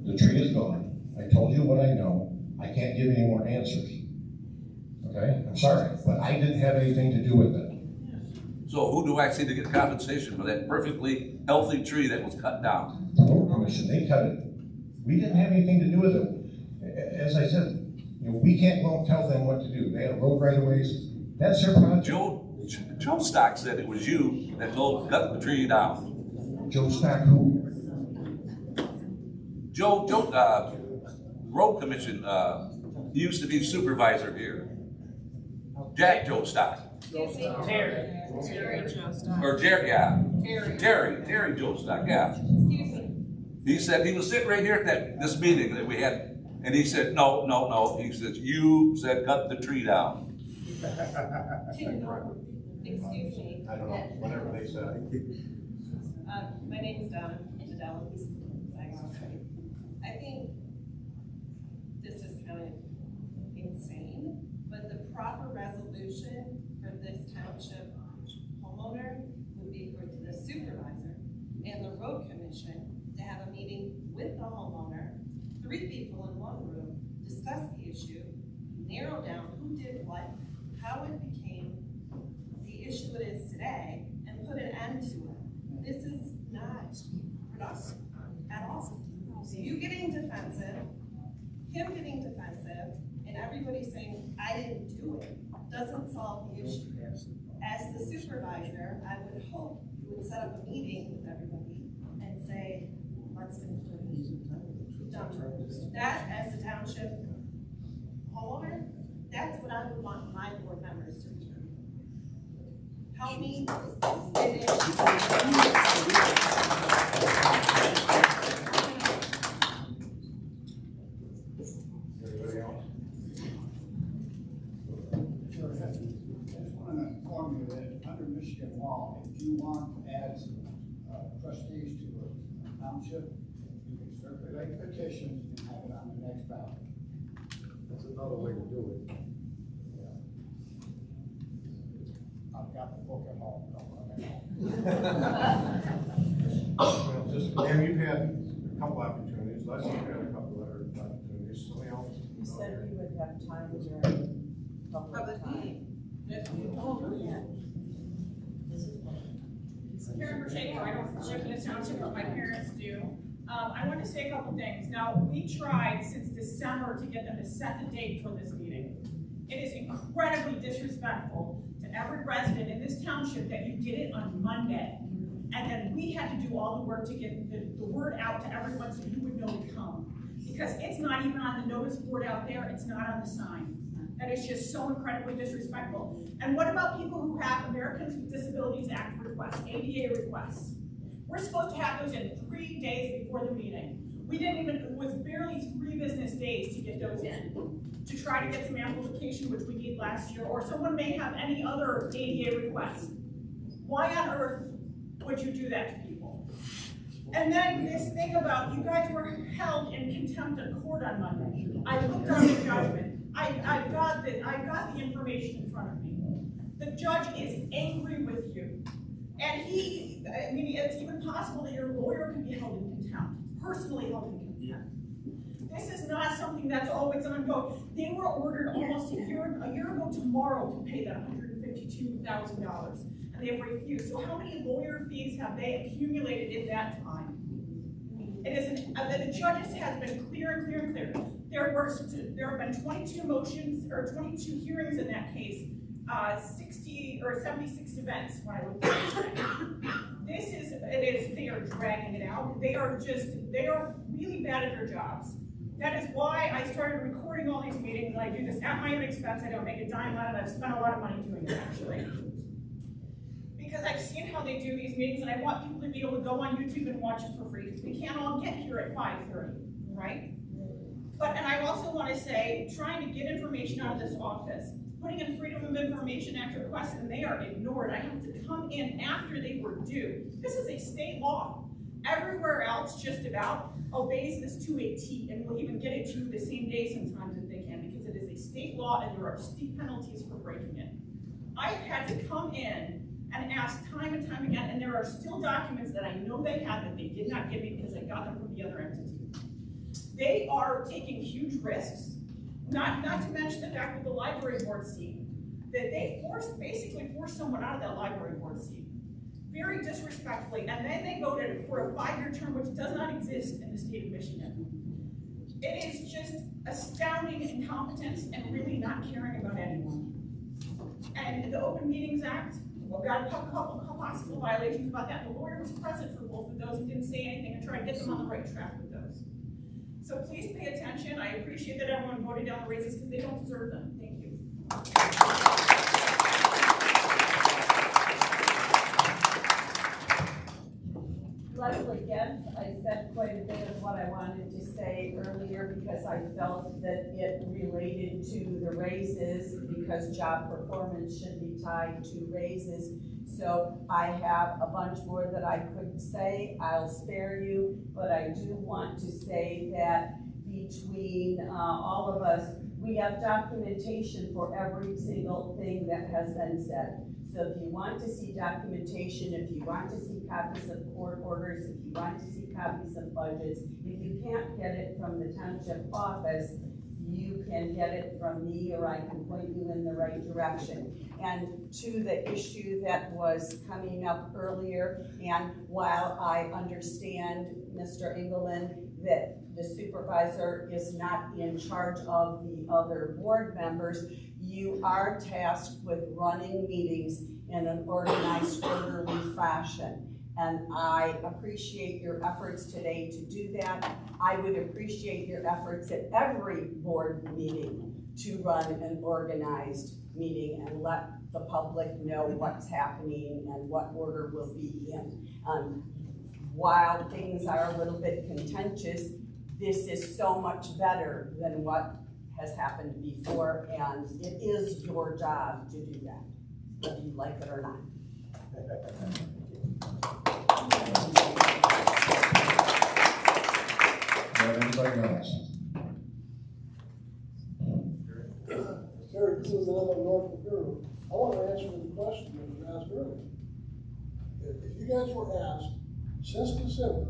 the tree is gone. I told you what I know. I can't give any more answers. Okay, I'm sorry, but I didn't have anything to do with it.
So who do I see to get compensation for that perfectly healthy tree that was cut down?
The road commission, they cut it. We didn't have anything to do with it. As I said, we can't go and tell them what to do. They have road right of ways. That's their project.
Joe Stock said it was you that told cut the tree down.
Joe Stock who?
Road commission, he used to be supervisor here. Jack Joe Stock.
Terry Joe Stock.
Or Jerry, yeah. Terry Joe Stock, yeah. He said, he was sitting right here at this meeting that we had, and he said, no. He said, you said cut the tree down.
Excuse me. I don't know, whatever they said.
My name's Donna Adele. I think this is kind of insane, but the proper resolution for this township homeowner would be for the supervisor and the road commission to have a meeting with the homeowner, 3 people in one room, discuss the issue, narrow down who did what, how it became the issue it is today, and put an end to it. This is not productive at all. So you getting defensive, him getting defensive, and everybody saying, I didn't do it, doesn't solve the issue. As the supervisor, I would hope you would set up a meeting with everybody and say, let's conclude. That, as a township homeowner, that's what I would want my board members to do. Help me finish.
Anybody else?
Sure, I just want to inform you that under Michigan law, if you want to add trustees to a township, you can circulate petitions and have it on the next ballot.
That's another way to do it.
I've got the book at home.
Well, just, ma'am, you've had a couple opportunities. Leslie, you've had a couple other opportunities. Somebody else?
You said you would have time during public time.
Karen Bershego, I don't live in this township, but my parents do. I want to say a couple things. Now, we tried since December to get them to set the date for this meeting. It is incredibly disrespectful to every resident in this township that you did it on Monday. And then we had to do all the work to get the word out to everyone so you would know to come. Because it's not even on the notice board out there, it's not on the sign. That is just so incredibly disrespectful. And what about people who have Americans with Disabilities Act requests, ADA requests? We're supposed to have those in 3 days before the meeting. We didn't even, it was barely 3 business days to get those in, to try to get some amplification, which we did last year, or someone may have any other ADA request. Why on earth would you do that to people? And then this thing about you guys were held in contempt of court on Monday. I looked on the judgment. I got the information in front of me. The judge is angry with you. And I mean, it's even possible that your lawyer can be held in contempt. personally held in contempt. This is not something that's always ongoing. They were ordered almost a year ago tomorrow to pay that $152,000, and they have refused. So how many lawyer fees have they accumulated in that time? It is the judges has been clear and clear and clear. There have been 22 motions or 22 hearings in that case, 60 or 76 events when I looked at it. They are dragging it out. They are really bad at their jobs. That is why I started recording all these meetings, and I do this at my own expense. I don't make a dime out of it. I've spent a lot of money doing it, actually. Because I've seen how they do these meetings, and I want people to be able to go on YouTube and watch it for free, because we can't all get here at 5:30, right? And I also want to say, trying to get information out of this office, putting in Freedom of Information Act requests, and they are ignored. I have to come in after they were due. This is a state law. Everywhere else, just about, obeys this to a T, and will even get it to you the same day sometimes if they can, because it is a state law and there are steep penalties for breaking it. I've had to come in and ask time and time again, and there are still documents that I know they had that they did not give me because I got them from the other entity. They are taking huge risks, not to mention the fact with the library board seat, that they basically force someone out of that library board seat, very disrespectfully, and then they go for a 5-year term, which does not exist in the state of Michigan. It is just astounding incompetence and really not caring about anyone. And the Open Meetings Act, we've got a couple possible violations about that. The lawyer was present for both of those and didn't say anything and tried to get them on the right track with those. So please pay attention. I appreciate that everyone voted down the raises because they don't deserve them. Thank you.
Leslie Getz, I said quite a bit of what I wanted to say earlier because I felt that it related to the raises because job performance should be tied to raises. So I have a bunch more that I could say. I'll spare you, but I do want to say that between all of us, we have documentation for every single thing that has been said. So if you want to see documentation, if you want to see copies of court orders, if you want to see copies of budgets, if you can't get it from the township office, you can get it from me or I can point you in the right direction. And to the issue that was coming up earlier, and while I understand, Mr. Engelman, that the supervisor is not in charge of the other board members, you are tasked with running meetings in an organized, orderly fashion. And I appreciate your efforts today to do that. I would appreciate your efforts at every board meeting to run an organized meeting and let the public know what's happening and what order will be in. While things are a little bit contentious, this is so much better than what has happened before, and it is your job to do that, whether you like it or not.
Anybody else?
Terry Cruz, I live up north of Bureau. I want to answer the question that was asked earlier. If you guys were asked since December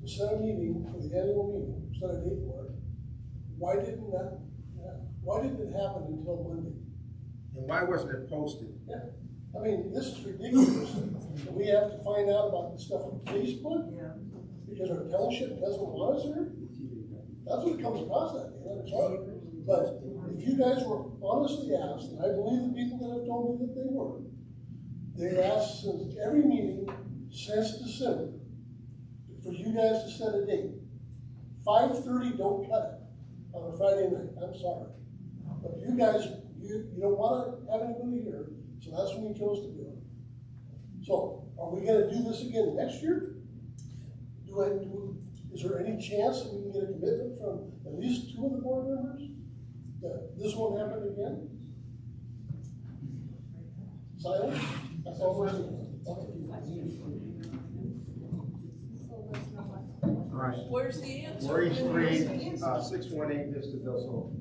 to set a meeting for the annual meeting, set a date for it, why didn't it happen until Monday?
And why wasn't it posted?
Yeah. I mean, this is ridiculous. We have to find out about this stuff on Facebook because our township doesn't want us here. That's what it comes across at me. I'm sorry. But if you guys were honestly asked, and I believe the people that have told me that they asked since every meeting since December for you guys to set a date. 5:30 don't cut it on a Friday night. I'm sorry. But you guys, you don't want to have anybody here, so that's when you chose to do it. So, are we going to do this again next year? Is there any chance that we can get a commitment from at least 2 of the board members that this won't happen again? Silence? That's all we're doing.
Right.
Where's the answer?
Maurice Reed, 618 Vista del Sol.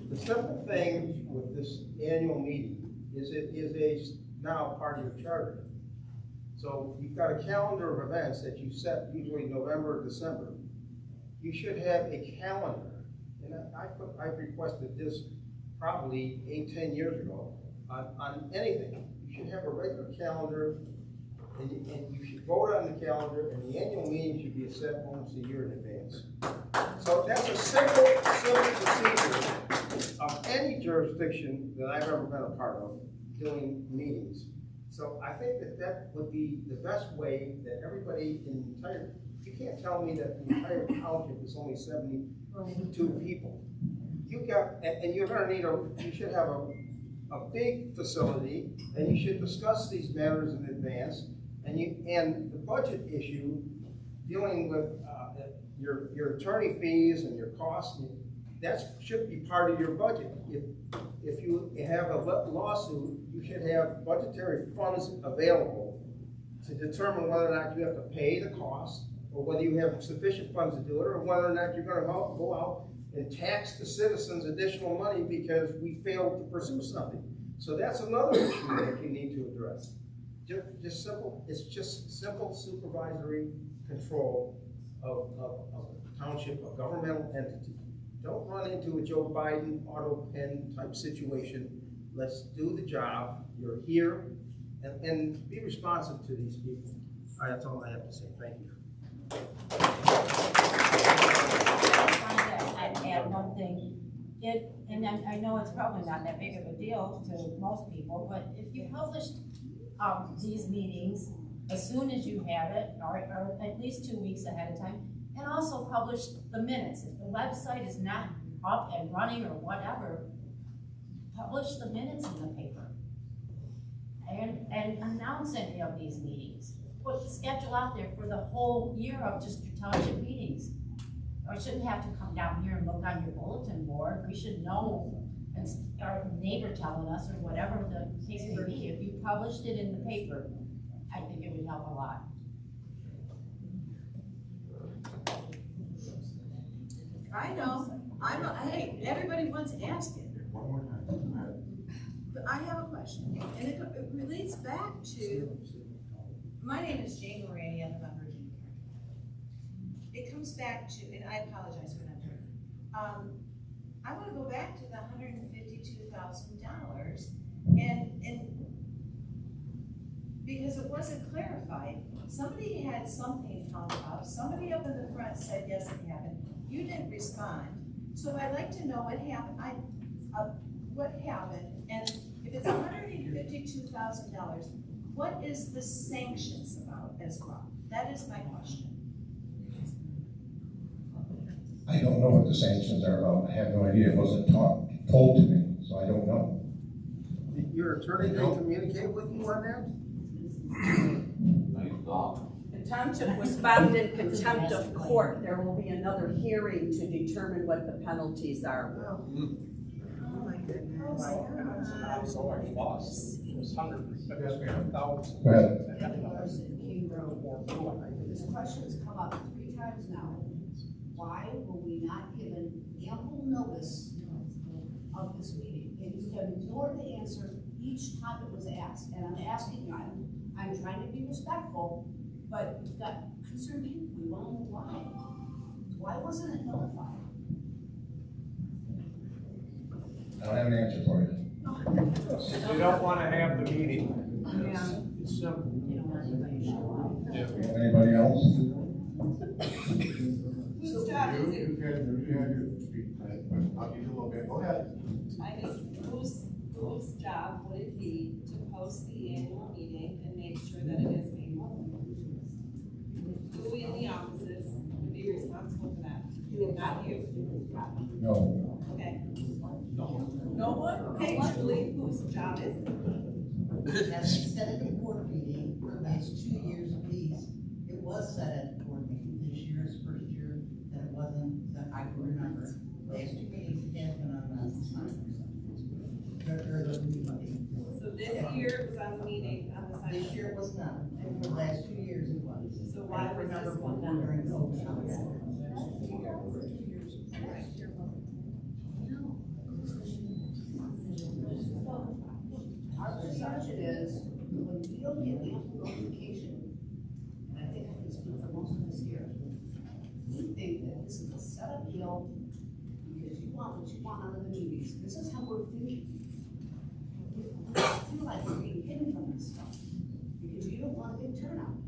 The simple thing with this annual meeting is it is now part of your charter. So you've got a calendar of events that you set usually November or December. you should have a calendar. And I requested this probably 8, 10 years ago on anything. You should have a regular calendar, and you should vote on the calendar, and the annual meeting should be set almost a year in advance. So that's a simple procedure of any jurisdiction that I've ever been a part of doing meetings. So I think that would be the best way that everybody in the entire, you can't tell me that the entire township is only 72 people. You got, and you're gonna need you should have a big facility, and you should discuss these matters in advance. And the budget issue, dealing with your attorney fees and your costs, that should be part of your budget. If you have a lawsuit, you should have budgetary funds available to determine whether or not you have to pay the cost, or whether you have sufficient funds to do it, or whether or not you're going to go out and tax the citizens additional money because we failed to pursue something. So that's another issue that you need to address. Just simple, it's just simple supervisory control of a township, a governmental entity. Don't run into a Joe Biden auto pen type situation. Let's do the job. You're here, and be responsive to these people. All right, that's all I have to say. Thank you.
I'd add one thing. And I know it's probably not that big of a deal to most people, but if you publish these meetings as soon as you have it, or at least 2 weeks ahead of time, and also publish the minutes. If the website is not up and running or whatever, publish the minutes in the paper. And announce any of these meetings. Put the schedule out there for the whole year of just your township meetings. Or shouldn't have to come down here and look on your bulletin board. We should know, and our neighbor telling us, or whatever the case may be. If you published it in the paper, I think it would help a lot.
I know, hey, everybody wants to ask it.
One more time.
But I have a question, and it relates back to, my name is Jane Moraney, I live on Virginia Park. It comes back to, and I apologize for not doing it. I wanna go back to the $152,000, and because it wasn't clarified, somebody had something come up, somebody up in the front said, yes, it happened. You didn't respond, so I'd like to know what happened. What happened, and if it's $152,000, what is the sanctions about as well? That is my question.
I don't know what the sanctions are about. I have no idea. It wasn't told to me, so I don't know.
Did your attorney communicate with you on that?
The township was found in contempt of court. There will be another hearing to determine what the penalties are.
Oh my goodness.
So much loss. It was hundreds, I guess we have thousands.
Go ahead.
This question's come up 3 times now. Why were we not given ample notice of this meeting? And you have ignored the answer each time it was asked. And I'm asking, I'm trying to be respectful, but we've got concerned people. We want to know why. Why wasn't it notified?
I don't have an answer for you.
You don't want to have the meeting.
Yeah.
It's simple.
You don't want anybody to show up.
Anybody else?
Whose job is it?
You had your speak, but I'll give you a little bit. Go ahead.
Whose job would it be to post the annual meeting and make sure that it is made public? Who in the offices would be responsible for that? Not you.
No.
Okay. No one? Okay, Julie, whose job is it?
That's said at the board meeting for the last 2 years at least. It was said at the board meeting. This year is first year that it wasn't, that I can remember. Last 2 meetings it has been on the sign.
So this year was on the meeting, on the sign.
This year it was not, and for the last 2 years it was.
So why was this one done?
During COVID.
Our perception is, when we don't get ample notification, and I think I can speak for most of us here, we think that
this is a setup deal, because you want what you want out of the meetings, this is how we're thinking. I feel like we're being hidden from this stuff, because you don't want a big turnout.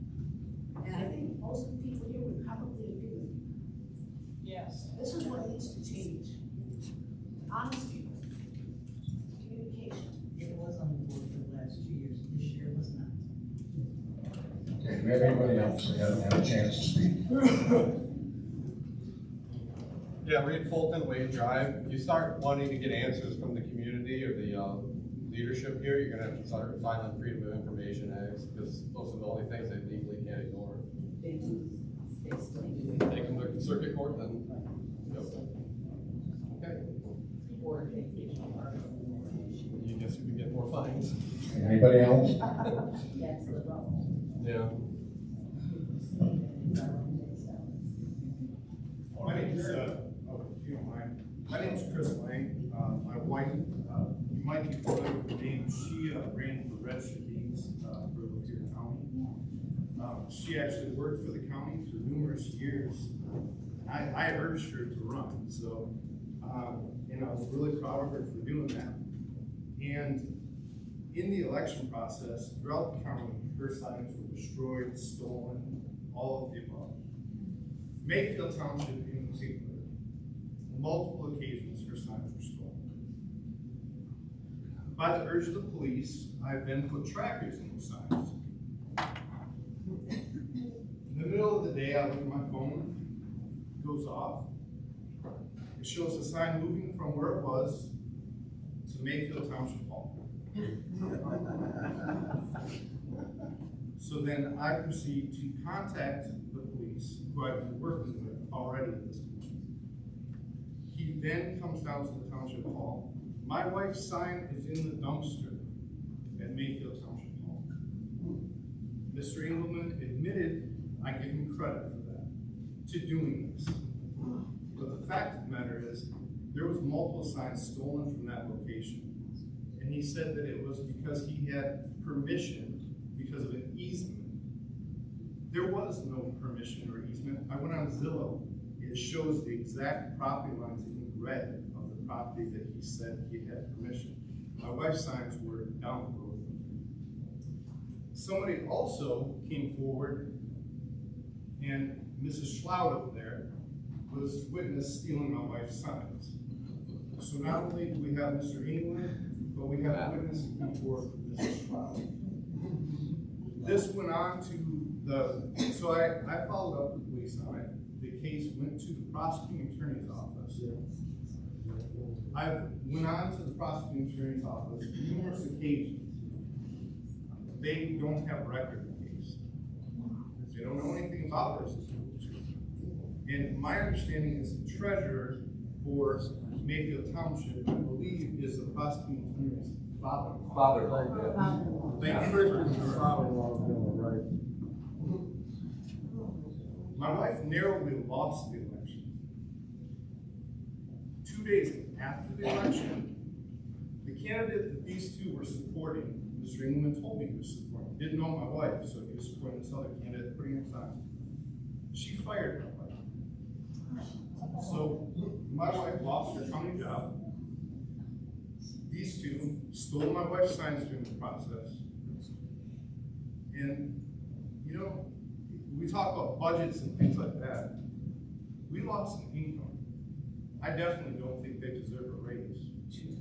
And I think most of the people here would probably agree with me.
Yes.
This is what needs to change. Honesty, communication.
It was on the board for the last 2 years, this year was not.
Okay, do we have anybody else that hasn't had a chance to speak?
Yeah, Reed Fulton, Wade Drive. You start wanting to get answers from the community or the leadership here, you're gonna have to start filing Freedom of Information Acts, because those are the only things they legally can't ignore.
They do.
Take them to circuit court then. Yep. Okay. You guess you can get more fines.
Anybody else?
That's the problem.
Yeah.
My name is Chris Lang. My wife, you might be familiar with the name. She ran for registered deeds for Lapeer County. She actually worked for the county for numerous years. I urged her to run, so and I was really proud of her for doing that. And in the election process, throughout the county, her signs were destroyed, stolen, all of the above. Mayfield Township in particular, multiple occasions her signs were stolen. By the urge of the police, I've then put trackers in the signs. In the middle of the day, I look at my phone, it goes off. It shows the sign moving from where it was to Mayfield Township Hall. So then I proceed to contact the police, who I've been working with already at this point. He then comes down to the Township Hall. My wife's sign is in the dumpster at Mayfield Township Hall. Mr. Engelman admitted, I give him credit for that, to doing this. But the fact of the matter is, there was multiple signs stolen from that location. And he said that it was because he had permission because of an easement. There was no permission or easement. I went on Zillow. It shows the exact property lines in red of the property that he said he had permission. My wife's signs were down the road. Somebody also came forward, and Mrs. Schlout over there was witness stealing my wife's signs. So not only do we have Mr. England, but we have a witness before Mrs. Schlout. This went on to so I followed up with the police on it. The case went to the prosecuting attorney's office. I went on to the prosecuting attorney's office numerous occasions. They don't have a record of the case. They don't know anything about this. And my understanding is the treasurer for Mayfield Township, I believe, is the prosecuting attorney's father. Thank you. My wife narrowly lost the election. 2 days after the election, the candidate that these two were supporting, Mr. England told me he was supporting, didn't know my wife, so he was supporting this other candidate, putting her sign. She fired my wife. So my wife lost her county job. These two stole my wife's signs during the process. And, you know, we talk about budgets and things like that. We lost some income. I definitely don't think they deserve a raise.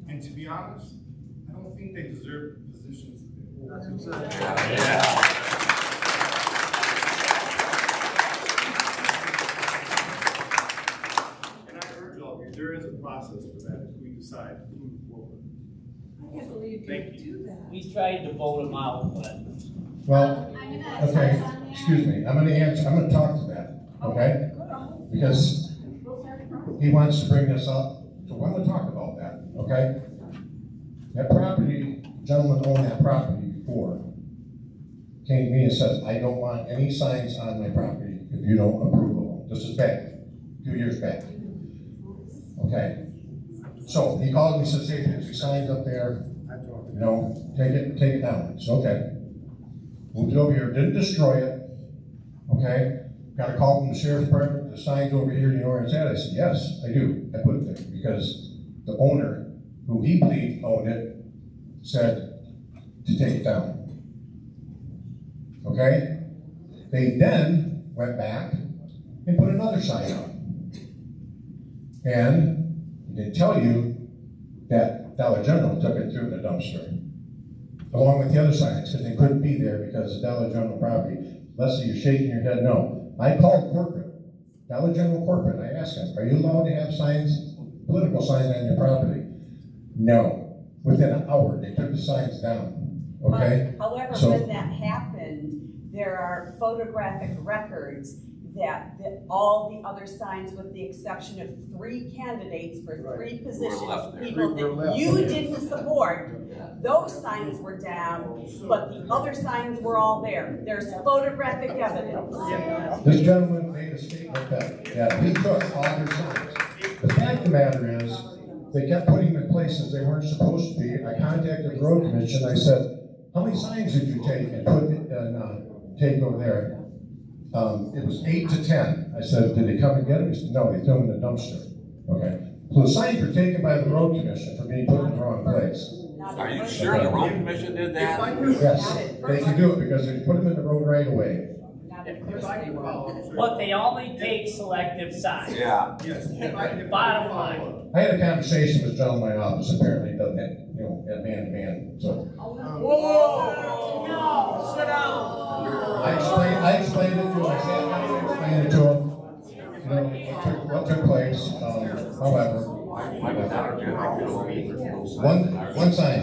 And to be honest, I don't think they deserve the positions that they hold. And I urge all of you, there is a process for that if we decide to move forward.
I can't believe
Thank
you do that.
We tried to vote them out, but.
Well, okay, excuse me, I'm gonna talk to that, okay? Because he wants to bring this up, so I'm gonna talk about that, okay? That property, gentleman owned that property before, came to me and says, I don't want any signs on my property if you don't approve of them. This is back, a few years back. Okay? So he called me and says, hey, there's your signs up there, you know, take it down. It's okay. Moved it over here, didn't destroy it, okay? Got a call from the sheriff's department the signs over here, you know where it's at? I said, yes, I do. I put it there because the owner, who he believed owned it, said to take it down. Okay? They then went back and put another sign up. And they tell you that Dollar General took it through the dumpster, along with the other signs, because they couldn't be there because of Dollar General property. Leslie, you're shaking your head no. I called corporate, Dollar General corporate, I asked them, are you allowed to have signs, political signs on your property? No. Within an hour, they took the signs down, okay?
However,
So,
when that happened, there are photographic records that all the other signs, with the exception of 3 candidates for 3 positions, people that you didn't support, those signs were down, but the other signs were all there. There's photographic evidence.
this gentleman made a statement that he took all their signs. The fact of the matter is, they kept putting them in places they weren't supposed to be. I contacted the road commission. I said, how many signs did you take and put and take over there? It was 8 to 10. I said, did they come and get them? He said, no, they threw them in the dumpster. Okay. So the signs were taken by the road commission for being put in the wrong place.
Are you sure the road commission did that?
Yes, they can do it because they put them in the road right away.
But they only take selective signs.
Yeah.
Yes.
Bottom line.
I had a conversation with John in my office. Apparently, he doesn't have, you know, at man to man. So
Whoa! No, sit down.
I explained it to him. I sat down and explained it to him. You know what took place. However, one sign,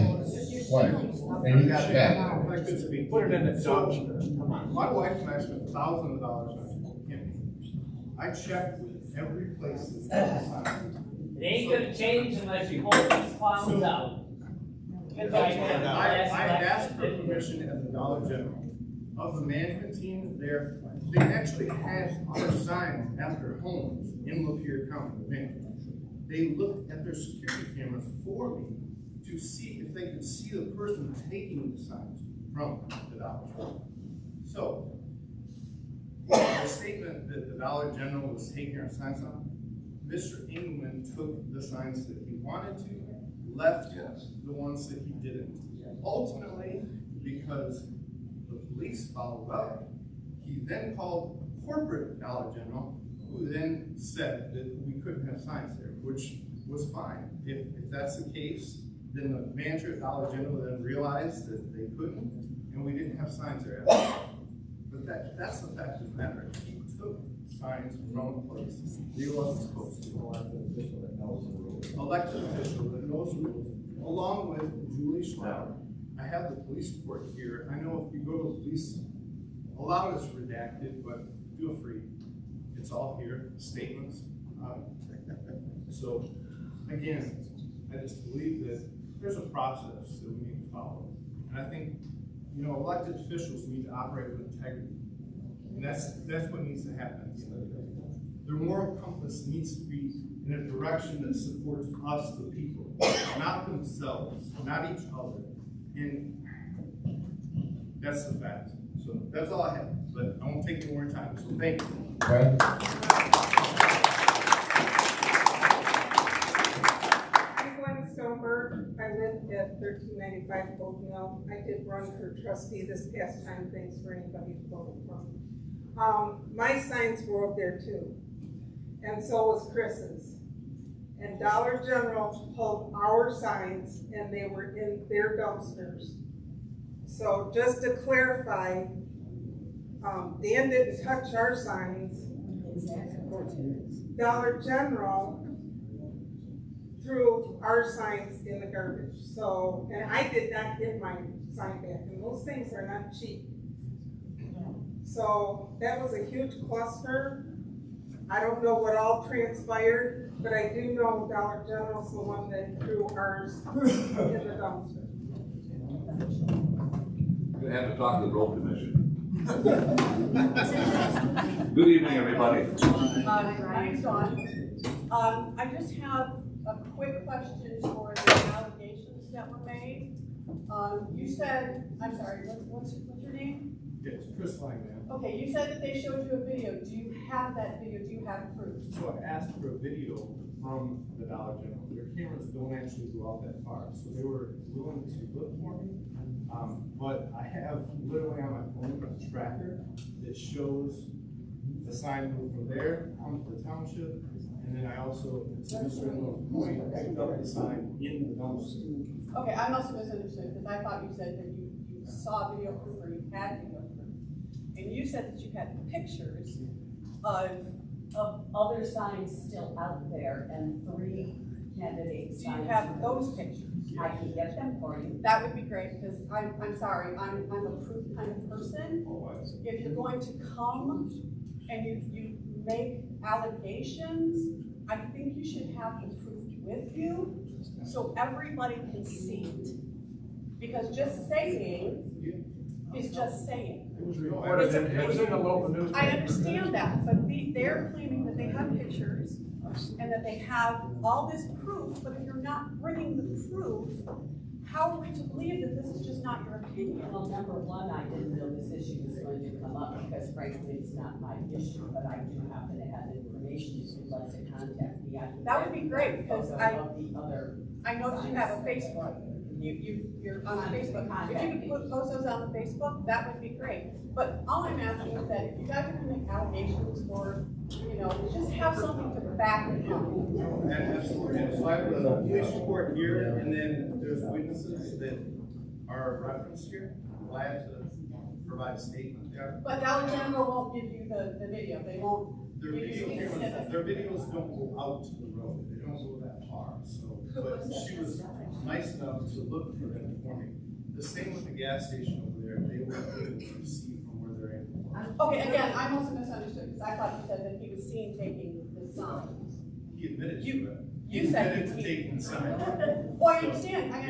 one, and you got that.
Put it in the dumpster. Come on. My wife and I spent thousands of dollars on camping. I checked with every place that's got a sign.
It ain't gonna change unless you pull these clowns out.
I asked for permission at the Dollar General of the management team there. They actually had our signs at their homes in Lapeer County. They looked at their security cameras for me to see if they could see the person taking the signs from the Dollar General. So, the statement that the Dollar General was taking our signs off, Mr. England took the signs that he wanted to, left the ones that he didn't. Ultimately, because the police followed up, he then called corporate Dollar General, who then said that we couldn't have signs there, which was fine. If that's the case, then the manager at Dollar General then realized that they couldn't, and we didn't have signs there after that. But that's the fact of the matter. He took signs from a place he wasn't supposed to. Elected official that knows the rules, along with Julie Schlau. I have the police report here. I know if you go to the police, a lot of it's redacted, but feel free. It's all here, statements. So, again, I just believe that there's a process that we need to follow. And I think, you know, elected officials need to operate with integrity. And that's what needs to happen. Their moral compass needs to be in a direction that supports us, the people, not themselves, not each other. And that's the fact. So that's all I have. But I won't take any more time. So thank you.
Okay.
I live at 1395 Golden Mill. I did run for trustee this past time, thanks for anybody who voted for me. My signs were up there too, and so was Chris's. And Dollar General pulled our signs and they were in their dumpsters. So just to clarify, Dan didn't touch our signs. Dollar General threw our signs in the garbage. So, and I did not get my sign back, and those things are not cheap. So that was a huge cluster. I don't know what all transpired, but I do know Dollar General's the one that threw ours in the dumpster.
You're gonna have to talk to the road commission. Good evening, everybody.
My name's Dawn. I just have a quick question for the allegations that were made. You said, I'm sorry, what's your name?
Yes, Chris Langman.
Okay, you said that they showed you a video. Do you have that video? Do you have proof?
So I asked for a video from the Dollar General. Their cameras don't actually go out that far, so they were willing to look for me. But I have literally on my phone a tracker that shows the sign moved from there onto the township, and then I also, to Mr. Ingram's point, picked up the sign in the dumpster.
Okay, I must have misunderstood, because I thought you said that you saw video proof or you had video proof. And you said that you had pictures of
other signs still out there and 3 candidate
do
signs.
you have those pictures?
I can get them for you.
That would be great, because I'm sorry, I'm a proof kind of person. If you're going to come and you make allegations, I think you should have the proof with you so everybody can see it. Because just saying is just saying.
It was reported, it was in the local newspaper.
I understand that, but they're claiming that they have pictures and that they have all this proof, but if you're not bringing the proof, how are we to believe that this is just not your opinion?
Well, number one, I didn't know this issue was going to come up because frankly, it's not my issue, but I do happen to have information if you'd like to contact me.
That would be great, because I know that you have a
signs.
Facebook. You're on Facebook. If you could post those on the Facebook, that would be great. But all I'm asking is that if you guys are gonna make allegations or, just have something to back it up.
And absolutely, and so I have the police report here, and then there's witnesses that are referenced here. I'm glad to provide a statement there.
But Dollar General won't give you the video. They won't
Their
give you
video
the
cameras,
snippet.
their videos don't go out to the road, they don't go that far, so, but she was nice enough to look for them for me. The same with the gas station over there, they were able to see from where they're at.
Okay, again, I must have misunderstood, because I thought you said that he was seen taking the signs.
He admitted to it.
You said
admitted to taking the sign.
Well, I understand that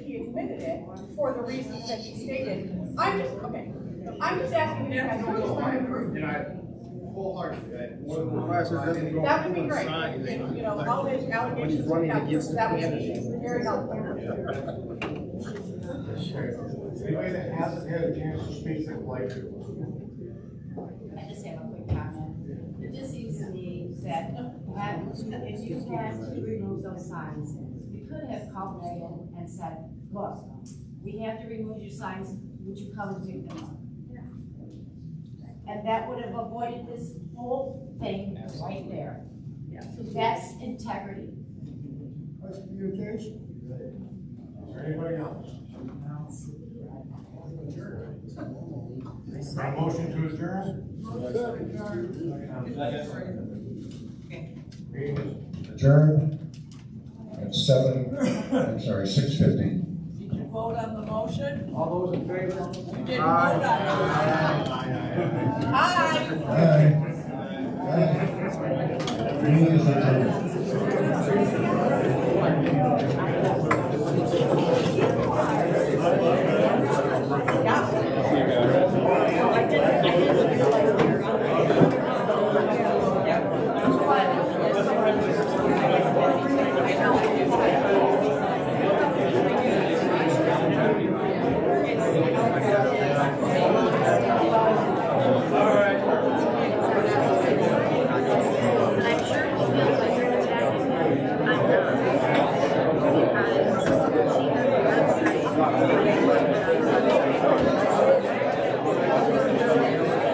he admitted it for the reasons that he stated. I'm just asking if you guys are just learning proof.
And I wholeheartedly,
That would be great. If, all his allegations would have proof, that would be very helpful.
Anybody that hasn't had a chance to speak to the light.
I just have a quick comment. It just seems to me that if you had to remove those signs, you could have called Megan and said, look, we have to remove your signs, would you come and do them? And that would have avoided this whole thing right there. That's integrity.
That's communication. Is there anybody else? A motion to adjourn? Meeting is
Adjourned at 6:50.
Did you vote on the motion?
all those in favor?
You didn't vote on it. Aye.
Aye. Aye. Meeting is adjourned.